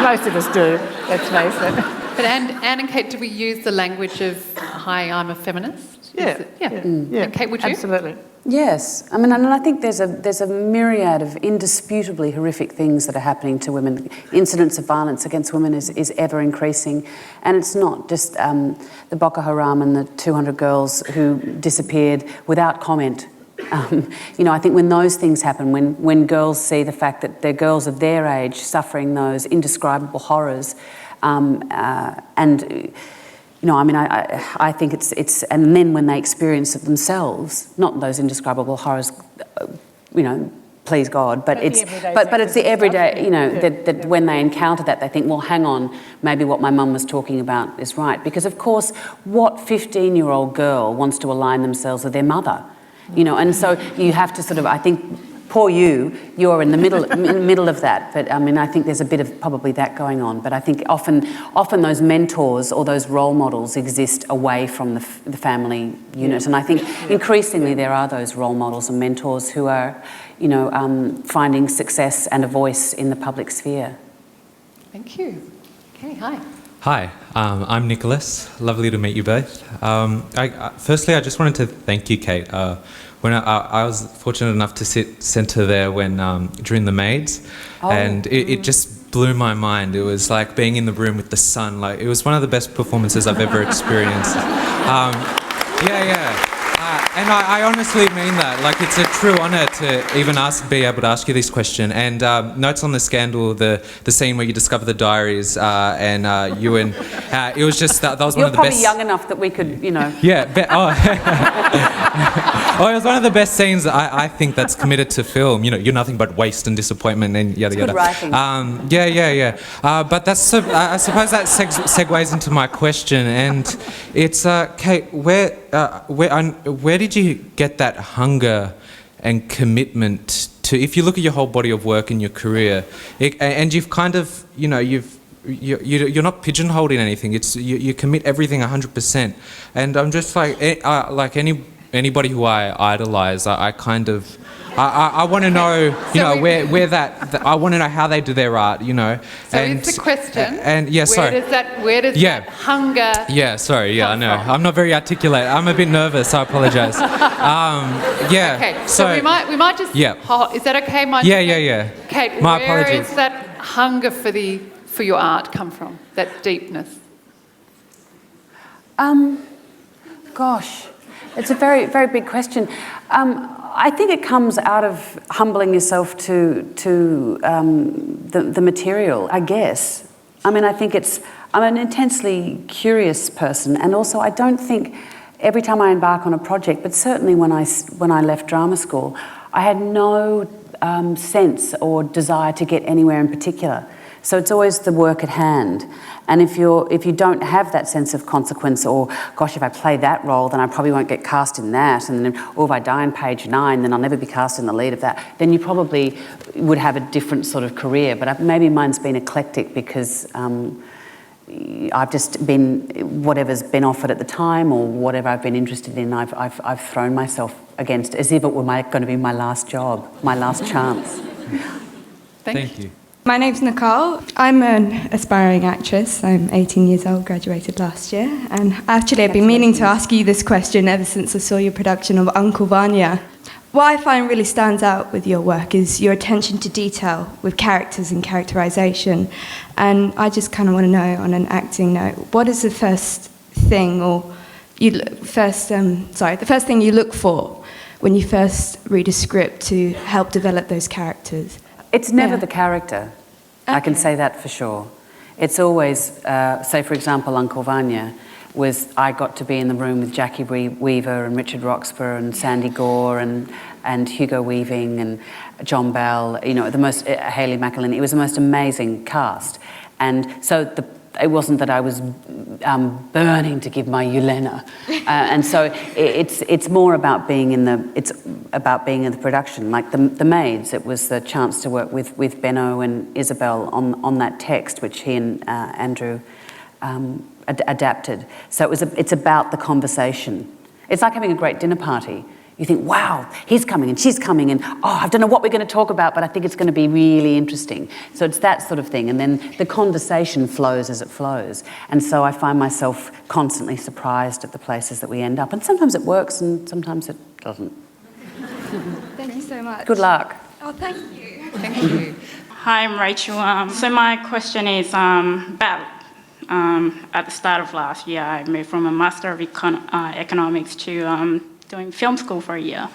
Speaker 1: Most of us do, let's face it.
Speaker 4: But Anne and Kate, do we use the language of, hi, I'm a feminist?
Speaker 1: Yeah.
Speaker 4: And Kate, would you?
Speaker 1: Absolutely.
Speaker 2: Yes, I mean, and I think there's a myriad of indisputably horrific things that are happening to women. Incidents of violence against women is ever increasing, and it's not just the Boko Haram and the 200 girls who disappeared without comment. I think when those things happen, when girls see the fact that they're girls of their age suffering those indescribable horrors, I think it's, and then when they experience it themselves, not those indescribable horrors, please God, but it's the everyday, that when they encounter that, they think, well, hang on, maybe what my mum was talking about is right. Because of course, what 15-year-old girl wants to align themselves with their mother? And so you have to sort of, I think, poor you're in the middle of that. But I mean, I think there's a bit of probably that going on. But I think often those mentors or those role models exist away from the family unit. And I think increasingly there are those role models and mentors who are, finding success and a voice in the public sphere.
Speaker 4: Thank you. Okay, hi.
Speaker 6: Hi, I'm Nicholas. Lovely to meet you both. Firstly, I just wanted to thank you, Kate. When I was fortunate enough to sit centre there during the Maids, and it just blew my mind. It was like being in the room with the sun. Like, it was one of the best performances I've ever experienced. And I honestly mean that. Like, it's a true honour to even be able to ask you this question. And Notes on the Scandal, the scene where you discover the diaries, and you and it was just that was one of the best.
Speaker 2: You're probably young enough that we could,
Speaker 6: Yeah. It was one of the best scenes I think that's committed to film. You're nothing but waste and disappointment and yada yada.
Speaker 2: Good writing.
Speaker 6: But that's I suppose that segues into my question, and it's Kate, where did you get that hunger and commitment to? If you look at your whole body of work in your career, and you've kind of, you're not pigeonholed in anything. It's you commit everything 100%. And I'm just like anybody who I idolise, I kind of. I want to know, where that. I want to know how they do their art, So
Speaker 4: and, it's a question.
Speaker 6: And yeah, sorry.
Speaker 4: Where does that hunger?
Speaker 6: Yeah, sorry. Yeah, I know. I'm not very articulate. I'm a bit nervous. I apologise.
Speaker 4: Okay. So we might just.
Speaker 6: Yeah.
Speaker 4: Is that okay?
Speaker 6: Yeah.
Speaker 4: Kate,
Speaker 6: My
Speaker 4: where
Speaker 6: apologies.
Speaker 4: is that hunger for your art come from? That deepness.
Speaker 2: Gosh, it's a very, very big question. I think it comes out of humbling yourself to the material, I guess. I mean, I think I'm an intensely curious person, and also I don't think every time I embark on a project, but certainly when I left drama school, I had no sense or desire to get anywhere in particular. So it's always the work at hand. And if you don't have that sense of consequence, or gosh, if I play that role, then I probably won't get cast in that, or if I die on page 9, then I'll never be cast in the lead of that, then you probably would have a different sort of career. But maybe mine's been eclectic because I've just been, whatever's been offered at the time or whatever I've been interested in, I've thrown myself against as if it were going to be my last job, my last chance.
Speaker 6: Thank you.
Speaker 7: My name's Nicole. I'm an aspiring actress. I'm 18 years old, graduated last year. And actually, I've been meaning to ask you this question ever since I saw your production of Uncle Vanya. What I find really stands out with your work is your attention to detail with characters and characterisation. And I just kind of want to know, on an acting note, what is the first thing the first thing you look for when you first read a script to help develop those characters?
Speaker 2: It's never the character. Okay. I can say that for sure. It's always, say for example, Uncle Vanya I got to be in the room with Jackie Weaver and Richard Roxburgh and Sandy Gore and Hugo Weaving and John Bell, the most, Hayley McAlenney. It was the most amazing cast. And so it wasn't that I was burning to give my Yelena, and so it's more about being in the production. Like the Maids, it was the chance to work with Benno and Isabel on that text, which he and Andrew adapted. So it's about the conversation. It's like having a great dinner party. You think, wow, he's coming and she's coming, and I don't know what we're going to talk about, but I think it's going to be really interesting. So it's that sort of thing. And then the conversation flows as it flows. And so I find myself constantly surprised at the places that we end up. And sometimes it works and sometimes it doesn't.
Speaker 7: Thank you so much.
Speaker 2: Good luck.
Speaker 7: Oh, thank you.
Speaker 4: Thank you.
Speaker 8: Hi, I'm Rachel. So my question is about at the start of last year, I moved from a Master of Economics to doing film school for a year.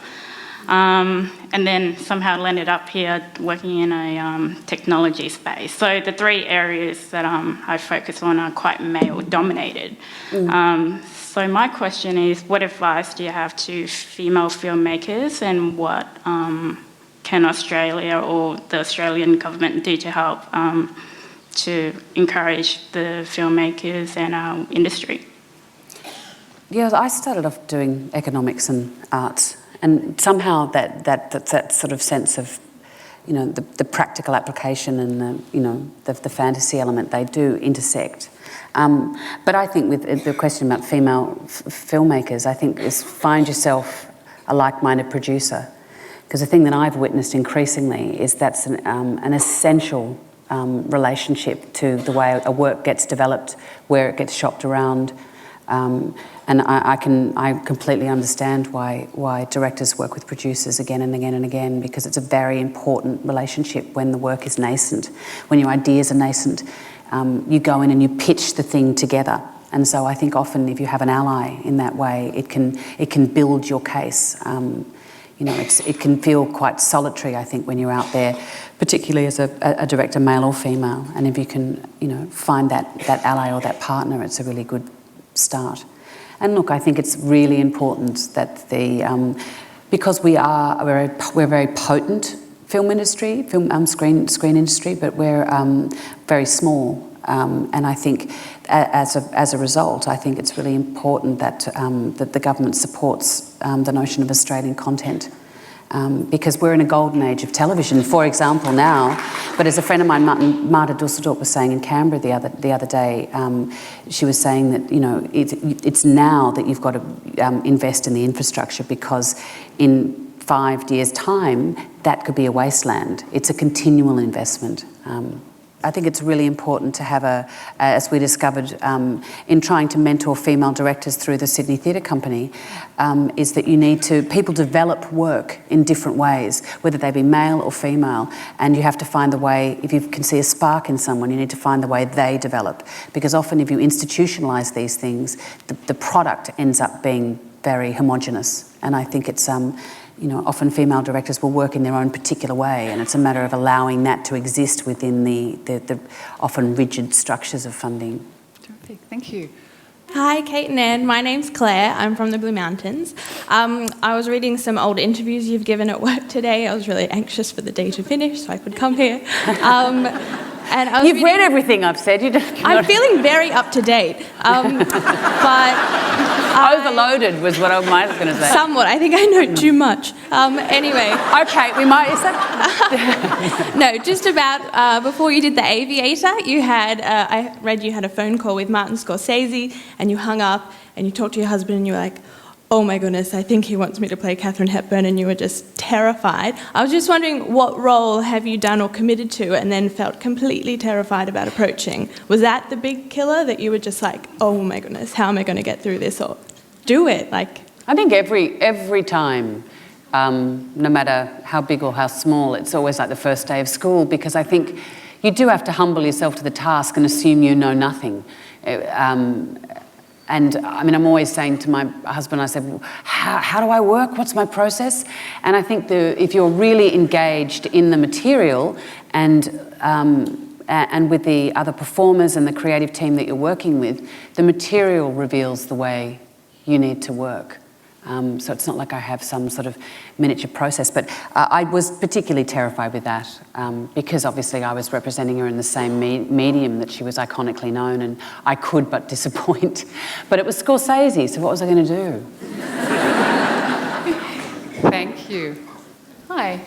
Speaker 8: And then somehow landed up here working in a technology space. So the three areas that I focus on are quite male-dominated. So my question is, what advice do you have to female filmmakers, and what can Australia or the Australian government do to help to encourage the filmmakers and our industry?
Speaker 2: Yeah, I started off doing economics and arts, and somehow that sort of sense of, the practical application and the fantasy element, they do intersect. But I think with the question about female filmmakers, I think is find yourself a like-minded producer, because the thing that I've witnessed increasingly is that's an essential relationship to the way a work gets developed, where it gets shopped around. And I completely understand why directors work with producers again and again and again, because it's a very important relationship when the work is nascent, when your ideas are nascent. You go in and you pitch the thing together, and so I think often if you have an ally in that way, it can build your case. It can feel quite solitary, I think, when you're out there, particularly as a director, male or female. And if you can, find that ally or that partner, it's a really good start. And look, I think it's really important that because we're a very potent film industry, screen industry, but we're very small. And I think as a result, I think it's really important that the government supports the notion of Australian content. Because we're in a golden age of television, for example, now. But as a friend of mine, Marta Dusseldorp, was saying in Canberra the other day, she was saying that it's now that you've got to invest in the infrastructure, because in 5 years' time that could be a wasteland. It's a continual investment. I think it's really important to have as we discovered in trying to mentor female directors through the Sydney Theatre Company, is that people develop work in different ways, whether they be male or female, and you have to find the way, if you can see a spark in someone, you need to find the way they develop, because often if you institutionalise these things, the product ends up being very homogenous, and I think it's often female directors will work in their own particular way, and it's a matter of allowing that to exist within the often rigid structures of funding.
Speaker 4: Terrific, thank you.
Speaker 9: Hi, Kate and Anne. My name's Claire. I'm from the Blue Mountains. I was reading some old interviews you've given at work today. I was really anxious for the day to finish so I could come here. And
Speaker 2: You've read everything I've said.
Speaker 9: I'm feeling very up to date. But
Speaker 2: overloaded was what I was going to say.
Speaker 9: Somewhat. I think I know too much. Anyway.
Speaker 2: Okay, we might. Is that?
Speaker 9: No, just about before you did The Aviator, you had I read you had a phone call with Martin Scorsese, and you hung up and you talked to your husband and you were like, oh my goodness, I think he wants me to play Katharine Hepburn, and you were just terrified. I was just wondering, what role have you done or committed to and then felt completely terrified about approaching? Was that the big killer, that you were just like, oh my goodness, how am I going to get through this, or do it? I
Speaker 2: think every time, no matter how big or how small, it's always like the first day of school, because I think you do have to humble yourself to the task and assume you know nothing. And I mean, I'm always saying to my husband, I said, well, how do I work? What's my process? And I think if you're really engaged in the material and with the other performers and the creative team that you're working with, the material reveals the way you need to work. So it's not like I have some sort of miniature process. But I was particularly terrified with that because obviously I was representing her in the same medium that she was iconically known, and I could but disappoint. But it was Scorsese, so what was I going to do?
Speaker 4: Thank you. Hi.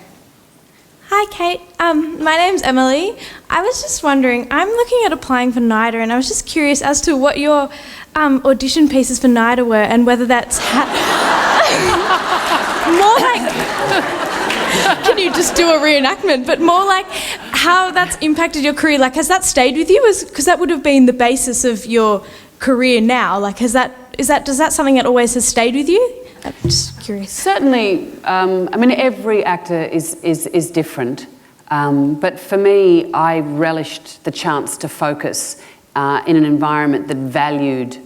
Speaker 9: Hi, Kate. My name's Emily. I was just wondering, I'm looking at applying for NIDA, and I was just curious as to what your audition pieces for NIDA were, and whether that's more like, can you just do a reenactment, but more like how that's impacted your career. Like, has that stayed with you? Because that would have been the basis of your career now. Like, does that something that always has stayed with you? I'm just curious.
Speaker 2: Certainly, I mean, every actor is different. But for me, I relished the chance to focus in an environment that valued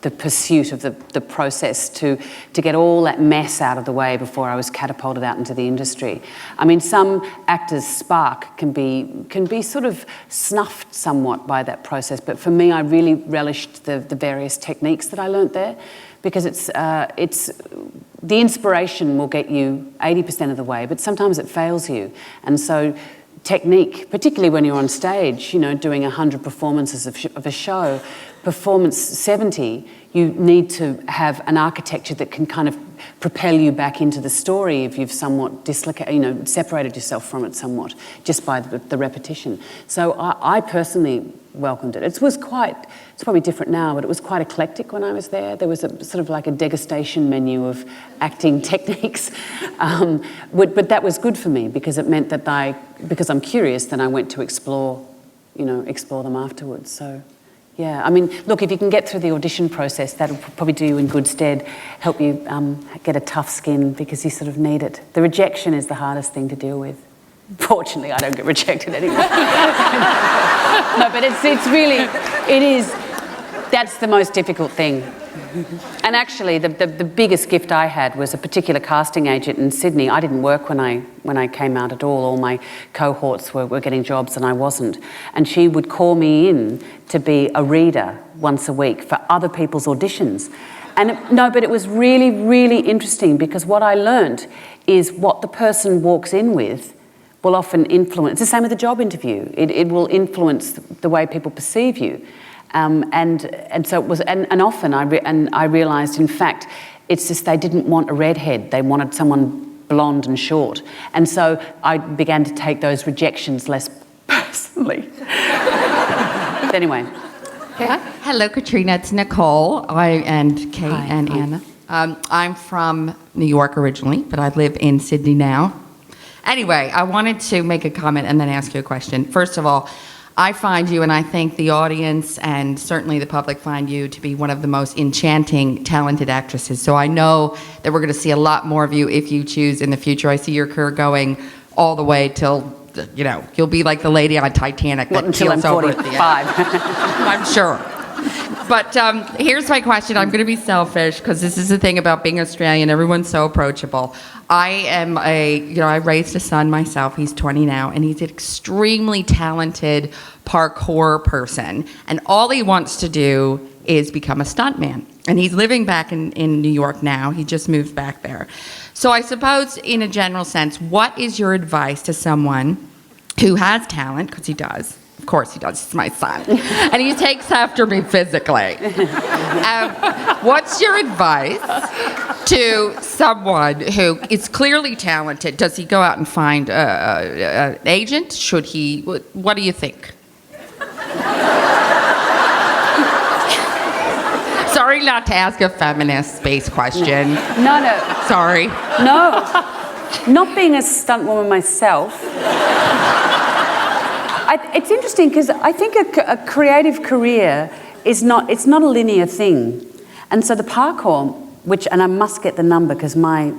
Speaker 2: the pursuit of the process to get all that mess out of the way before I was catapulted out into the industry. I mean, some actors' spark can be sort of snuffed somewhat by that process, but for me, I really relished the various techniques that I learnt there, because it's the inspiration will get you 80% of the way, but sometimes it fails you, and so technique, particularly when you're on stage, you know, doing 100 performances of a show, performance 70, you need to have an architecture that can kind of propel you back into the story if you've somewhat separated yourself from it somewhat just by the repetition. So I personally welcomed it. It's probably different now, but it was quite eclectic when I was there. There was a sort of like a degustation menu of acting techniques, but that was good for me because it meant that because I'm curious, then I went to explore them afterwards. So, yeah, I mean, look, if you can get through the audition process, that'll probably do you in good stead, help you get a tough skin because you sort of need it. The rejection is the hardest thing to deal with. Fortunately, I don't get rejected anymore. No, but that's the most difficult thing. And actually, the biggest gift I had was a particular casting agent in Sydney. I didn't work when I came out at all. All my cohorts were getting jobs and I wasn't. And she would call me in to be a reader once a week for other people's auditions. But it was really, really interesting because what I learnt is what the person walks in with will often influence. It's the same with a job interview. It will influence the way people perceive you. And so it was, and often I realised, in fact, it's just they didn't want a redhead. They wanted someone blonde and short. And so I began to take those rejections less personally. But anyway.
Speaker 10: Okay. Hello, Katrina. It's Nicole. And Kate and Anna. I'm from New York originally, but I live in Sydney now. Anyway, I wanted to make a comment and then ask you a question. First of all, I find you, and I think the audience and certainly the public find you to be one of the most enchanting, talented actresses. So I know that we're going to see a lot more of you if you choose in the future. I see your career going all the way till, you'll be like the lady on Titanic that keels over at the end. I'm sure. But here's my question. I'm going to be selfish because this is the thing about being Australian. Everyone's so approachable. I raised a son myself. He's 20 now, and he's an extremely talented parkour person. And all he wants to do is become a stuntman. And he's living back in New York now. He just moved back there. So I suppose, in a general sense, what is your advice to someone who has talent, because he does? Of course he does, he's my son. And he takes after me physically. What's your advice to someone who is clearly talented? Does he go out and find an agent? Should he? What do you think? Sorry not to ask a feminist space question.
Speaker 2: No.
Speaker 10: Sorry.
Speaker 2: No. Not being a stunt woman myself. It's interesting because I think a creative career it's not a linear thing. And so the parkour, and I must get the number because a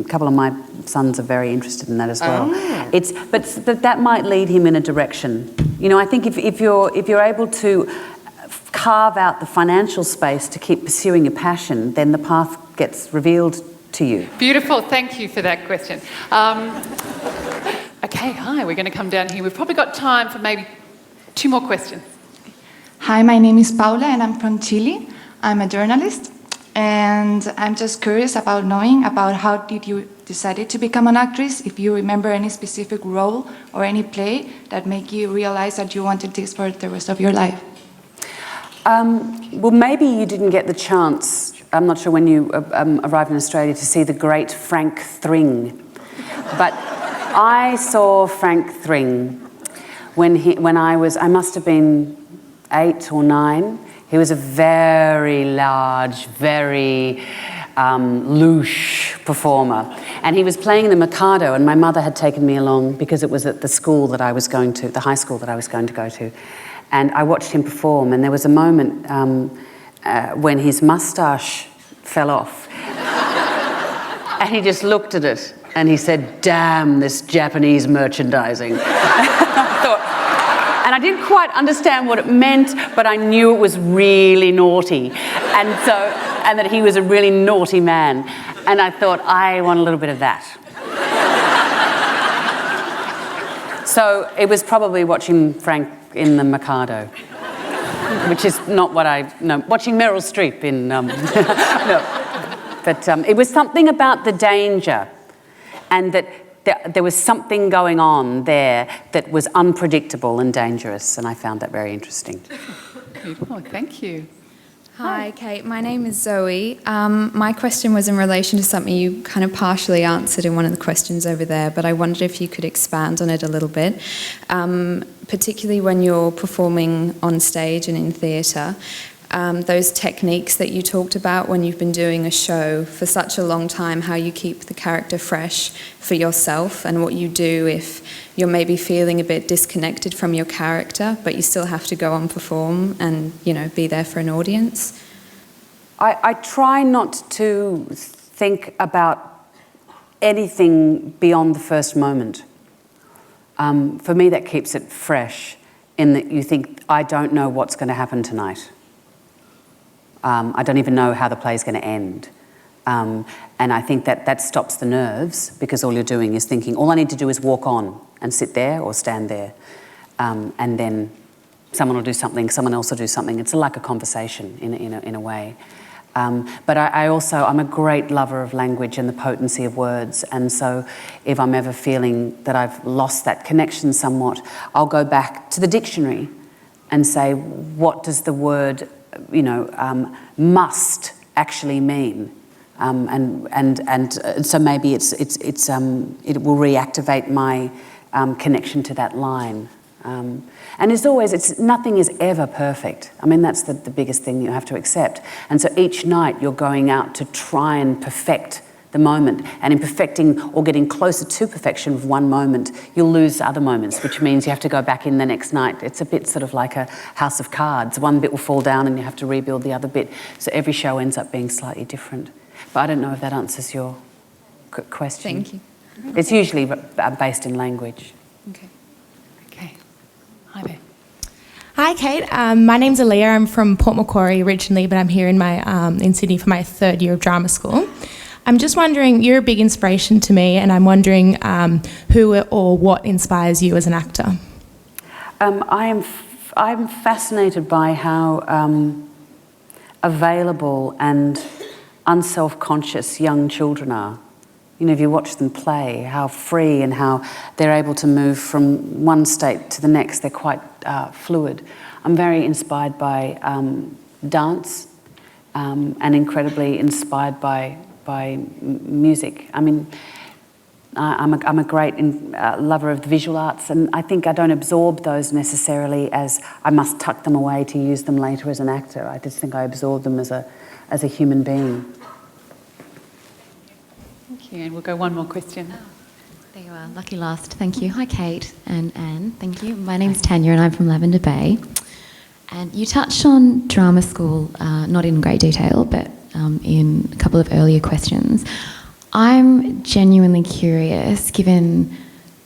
Speaker 2: couple of my sons are very interested in that as well. Oh. But that might lead him in a direction. I think if you're able to carve out the financial space to keep pursuing your passion, then the path gets revealed to you.
Speaker 4: Beautiful. Thank you for that question. Okay, hi, we're going to come down here. We've probably got time for maybe 2 more questions.
Speaker 11: Hi, my name is Paula and I'm from Chile. I'm a journalist. And I'm just curious about knowing about how did you decide to become an actress, if you remember any specific role or any play that made you realize that you wanted this for the rest of your life.
Speaker 2: Well, maybe you didn't get the chance, I'm not sure when you arrived in Australia, to see the great Frank Thring. But I saw Frank Thring when I must have been 8 or 9. He was a very large, very louche performer. And he was playing the Mikado, and my mother had taken me along because it was at the school that I was going to, the high school that I was going to go to. And I watched him perform, and there was a moment when his moustache fell off. And he just looked at it, and he said, "Damn this Japanese merchandising." And I didn't quite understand what it meant, but I knew it was really naughty. And that he was a really naughty man. And I thought, I want a little bit of that. So it was probably watching Frank in the Mikado, which is not what watching Meryl Streep in, no. But it was something about the danger, and that there was something going on there that was unpredictable and dangerous, and I found that very interesting.
Speaker 4: Beautiful, thank you.
Speaker 12: Hi, Kate. My name is Zoe. My question was in relation to something you kind of partially answered in one of the questions over there, but I wondered if you could expand on it a little bit, particularly when you're performing on stage and in theatre. Those techniques that you talked about when you've been doing a show for such a long time, how you keep the character fresh for yourself, and what you do if you're maybe feeling a bit disconnected from your character, but you still have to go on perform and, be there for an audience.
Speaker 2: I try not to think about anything beyond the first moment. For me, that keeps it fresh, in that you think, I don't know what's going to happen tonight. I don't even know how the play's going to end. And I think that stops the nerves, because all you're doing is thinking, all I need to do is walk on and sit there or stand there. And then someone will do something, someone else will do something. It's like a conversation in a way. But I'm a great lover of language and the potency of words. And so if I'm ever feeling that I've lost that connection somewhat, I'll go back to the dictionary and say, what does the word must actually mean, and so maybe it will reactivate my connection to that line. And as always, nothing is ever perfect. I mean, that's the biggest thing you have to accept. And so each night you're going out to try and perfect the moment, and in perfecting or getting closer to perfection of one moment, you'll lose other moments, which means you have to go back in the next night. It's a bit sort of like a house of cards. One bit will fall down and you have to rebuild the other bit. So every show ends up being slightly different. But I don't know if that answers your question.
Speaker 12: Thank you.
Speaker 2: It's usually based in language.
Speaker 4: Okay. Hi there.
Speaker 13: Hi, Kate. My name's Aaliyah. I'm from Port Macquarie originally, but I'm here in Sydney for my third year of drama school. I'm just wondering, you're a big inspiration to me, and I'm wondering who or what inspires you as an actor?
Speaker 2: I'm fascinated by how available and unself-conscious young children are. If you watch them play, how free and how they're able to move from one state to the next. They're quite fluid. I'm very inspired by dance and incredibly inspired by music. I mean, I'm a great lover of the visual arts, and I think I don't absorb those necessarily as I must tuck them away to use them later as an actor. I just think I absorb them as a human being.
Speaker 4: Thank you, and we'll go one more question.
Speaker 14: There you are, lucky last. Thank you. Hi, Kate and Anne. Thank you. My name's Tanya, and I'm from Lavender Bay. And you touched on drama school, not in great detail, but in a couple of earlier questions. I'm genuinely curious, given,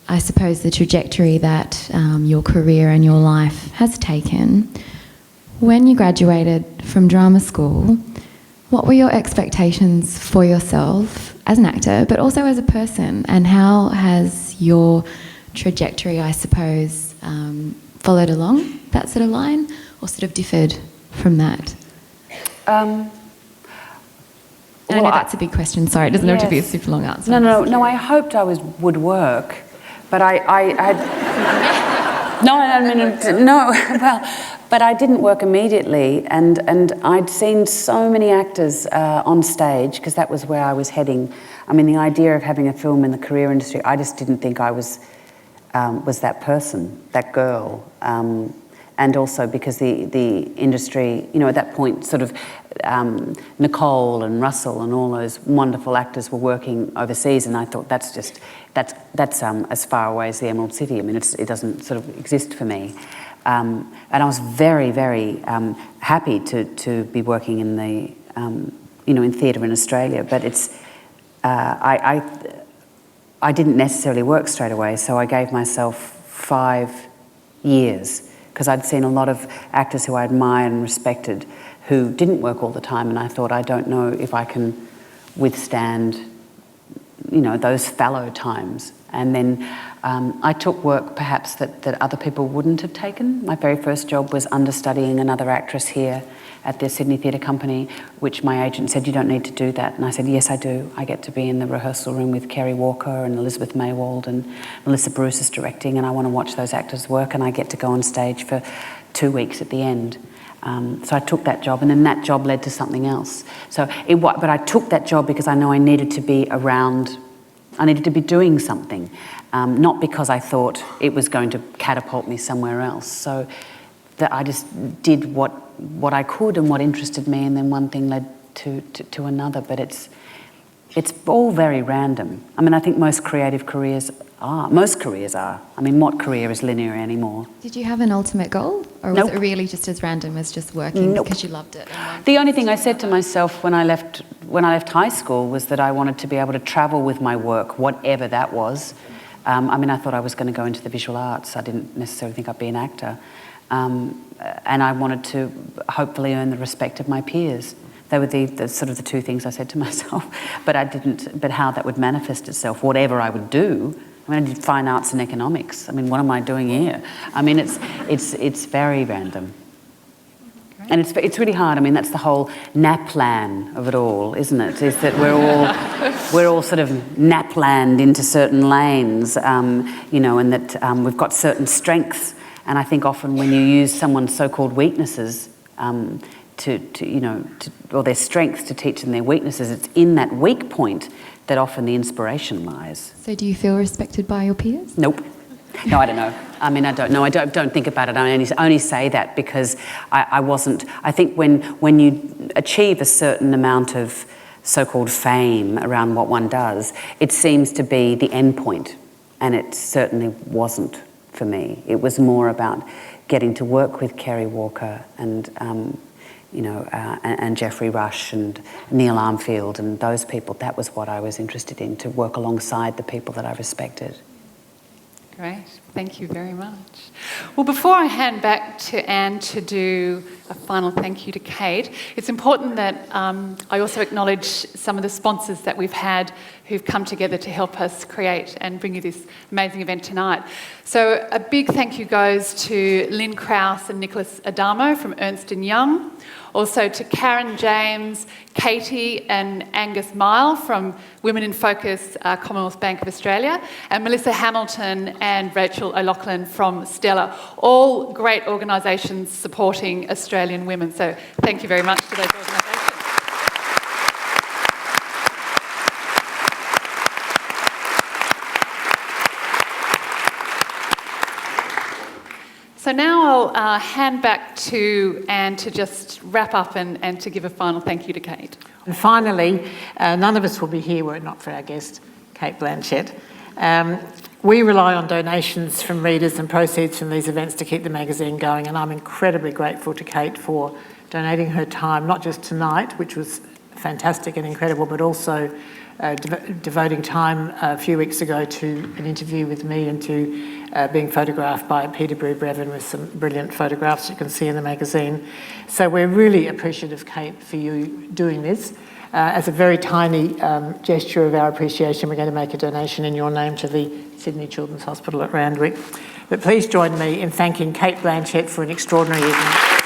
Speaker 14: I suppose, the trajectory that your career and your life has taken. When you graduated from drama school, what were your expectations for yourself as an actor, but also as a person? And how has your trajectory, I suppose, followed along that sort of line, or sort of differed from that? I know that's a big question. Sorry, it doesn't have to be a super long answer.
Speaker 2: No. I hoped I would work, but I had but I didn't work immediately, and I'd seen so many actors on stage, because that was where I was heading. I mean, the idea of having a film in the career industry, I just didn't think I was that person, that girl. And also because the industry, you know, at that point, sort of Nicole and Russell and all those wonderful actors were working overseas, and I thought that's as far away as the Emerald City. I mean, it doesn't sort of exist for me. And I was very, very happy to be working in the, in theatre in Australia. But it's, I didn't necessarily work straight away, so I gave myself 5 years, because I'd seen a lot of actors who I admired and respected who didn't work all the time, and I thought, I don't know if I can withstand, those fallow times. And then I took work perhaps that other people wouldn't have taken. My very first job was understudying another actress here at the Sydney Theatre Company, which my agent said, you don't need to do that. And I said, yes, I do. I get to be in the rehearsal room with Kerry Walker and Elizabeth Maywald, and Melissa Bruce is directing, and I want to watch those actors work, and I get to go on stage for 2 weeks at the end. So I took that job, and then that job led to something else. But I took that job because I know I needed to be around, I needed to be doing something, not because I thought it was going to catapult me somewhere else. So that I just did what I could and what interested me, and then one thing led to another. But it's all very random. I mean, I think most creative careers are. Most careers are. I mean, what career is linear anymore?
Speaker 14: Did you have an ultimate goal, or was it really just as random as just working because you loved it?
Speaker 2: The only thing I said to myself when I left high school was that I wanted to be able to travel with my work, whatever that was. I thought I was going to go into the visual arts. I didn't necessarily think I'd be an actor. And I wanted to hopefully earn the respect of my peers. They were the sort of the two things I said to myself. But I didn't. But how that would manifest itself, whatever I would do. I mean, I did fine arts and economics. I mean, what am I doing here? I mean, it's very random. Great. And it's really hard. I mean, that's the whole NAPLAN of it all, isn't it? Is that we're all sort of NAPLANed into certain lanes, and that we've got certain strengths. And I think often when you use someone's so-called weaknesses or their strengths to teach them their weaknesses, it's in that weak point that often the inspiration lies.
Speaker 14: So do you feel respected by your peers?
Speaker 2: Nope. No, I don't know. I mean, I don't know. I don't think about it. I only say that because I wasn't. I think when you achieve a certain amount of so-called fame around what one does, it seems to be the end point, and it certainly wasn't for me. It was more about getting to work with Kerry Walker and Geoffrey Rush and Neil Armfield and those people. That was what I was interested in, to work alongside the people that I respected.
Speaker 4: Great, thank you very much. Well, before I hand back to Anne to do a final thank you to Cate, it's important that I also acknowledge some of the sponsors that we've had who've come together to help us create and bring you this amazing event tonight. So a big thank you goes to Lynn Krause and Nicholas Adamo from Ernst & Young, also to Karen James, Katie and Angus Mile from Women in Focus, Commonwealth Bank of Australia, and Melissa Hamilton and Rachel O'Loughlin from Stella, all great organisations supporting Australian women. So thank you very much to those organisations. So now I'll hand back to Anne to just wrap up and to give a final thank you to Cate.
Speaker 1: And finally, none of us will be here were it not for our guest, Cate Blanchett. We rely on donations from readers and proceeds from these events to keep the magazine going, and I'm incredibly grateful to Cate for donating her time, not just tonight, which was fantastic and incredible, but also devoting time a few weeks ago to an interview with me and to being photographed by Peterborough Brevin with some brilliant photographs you can see in the magazine. So we're really appreciative, Cate, for you doing this. As a very tiny gesture of our appreciation, we're going to make a donation in your name to the Sydney Children's Hospital at Randwick. But please join me in thanking Cate Blanchett for an extraordinary evening.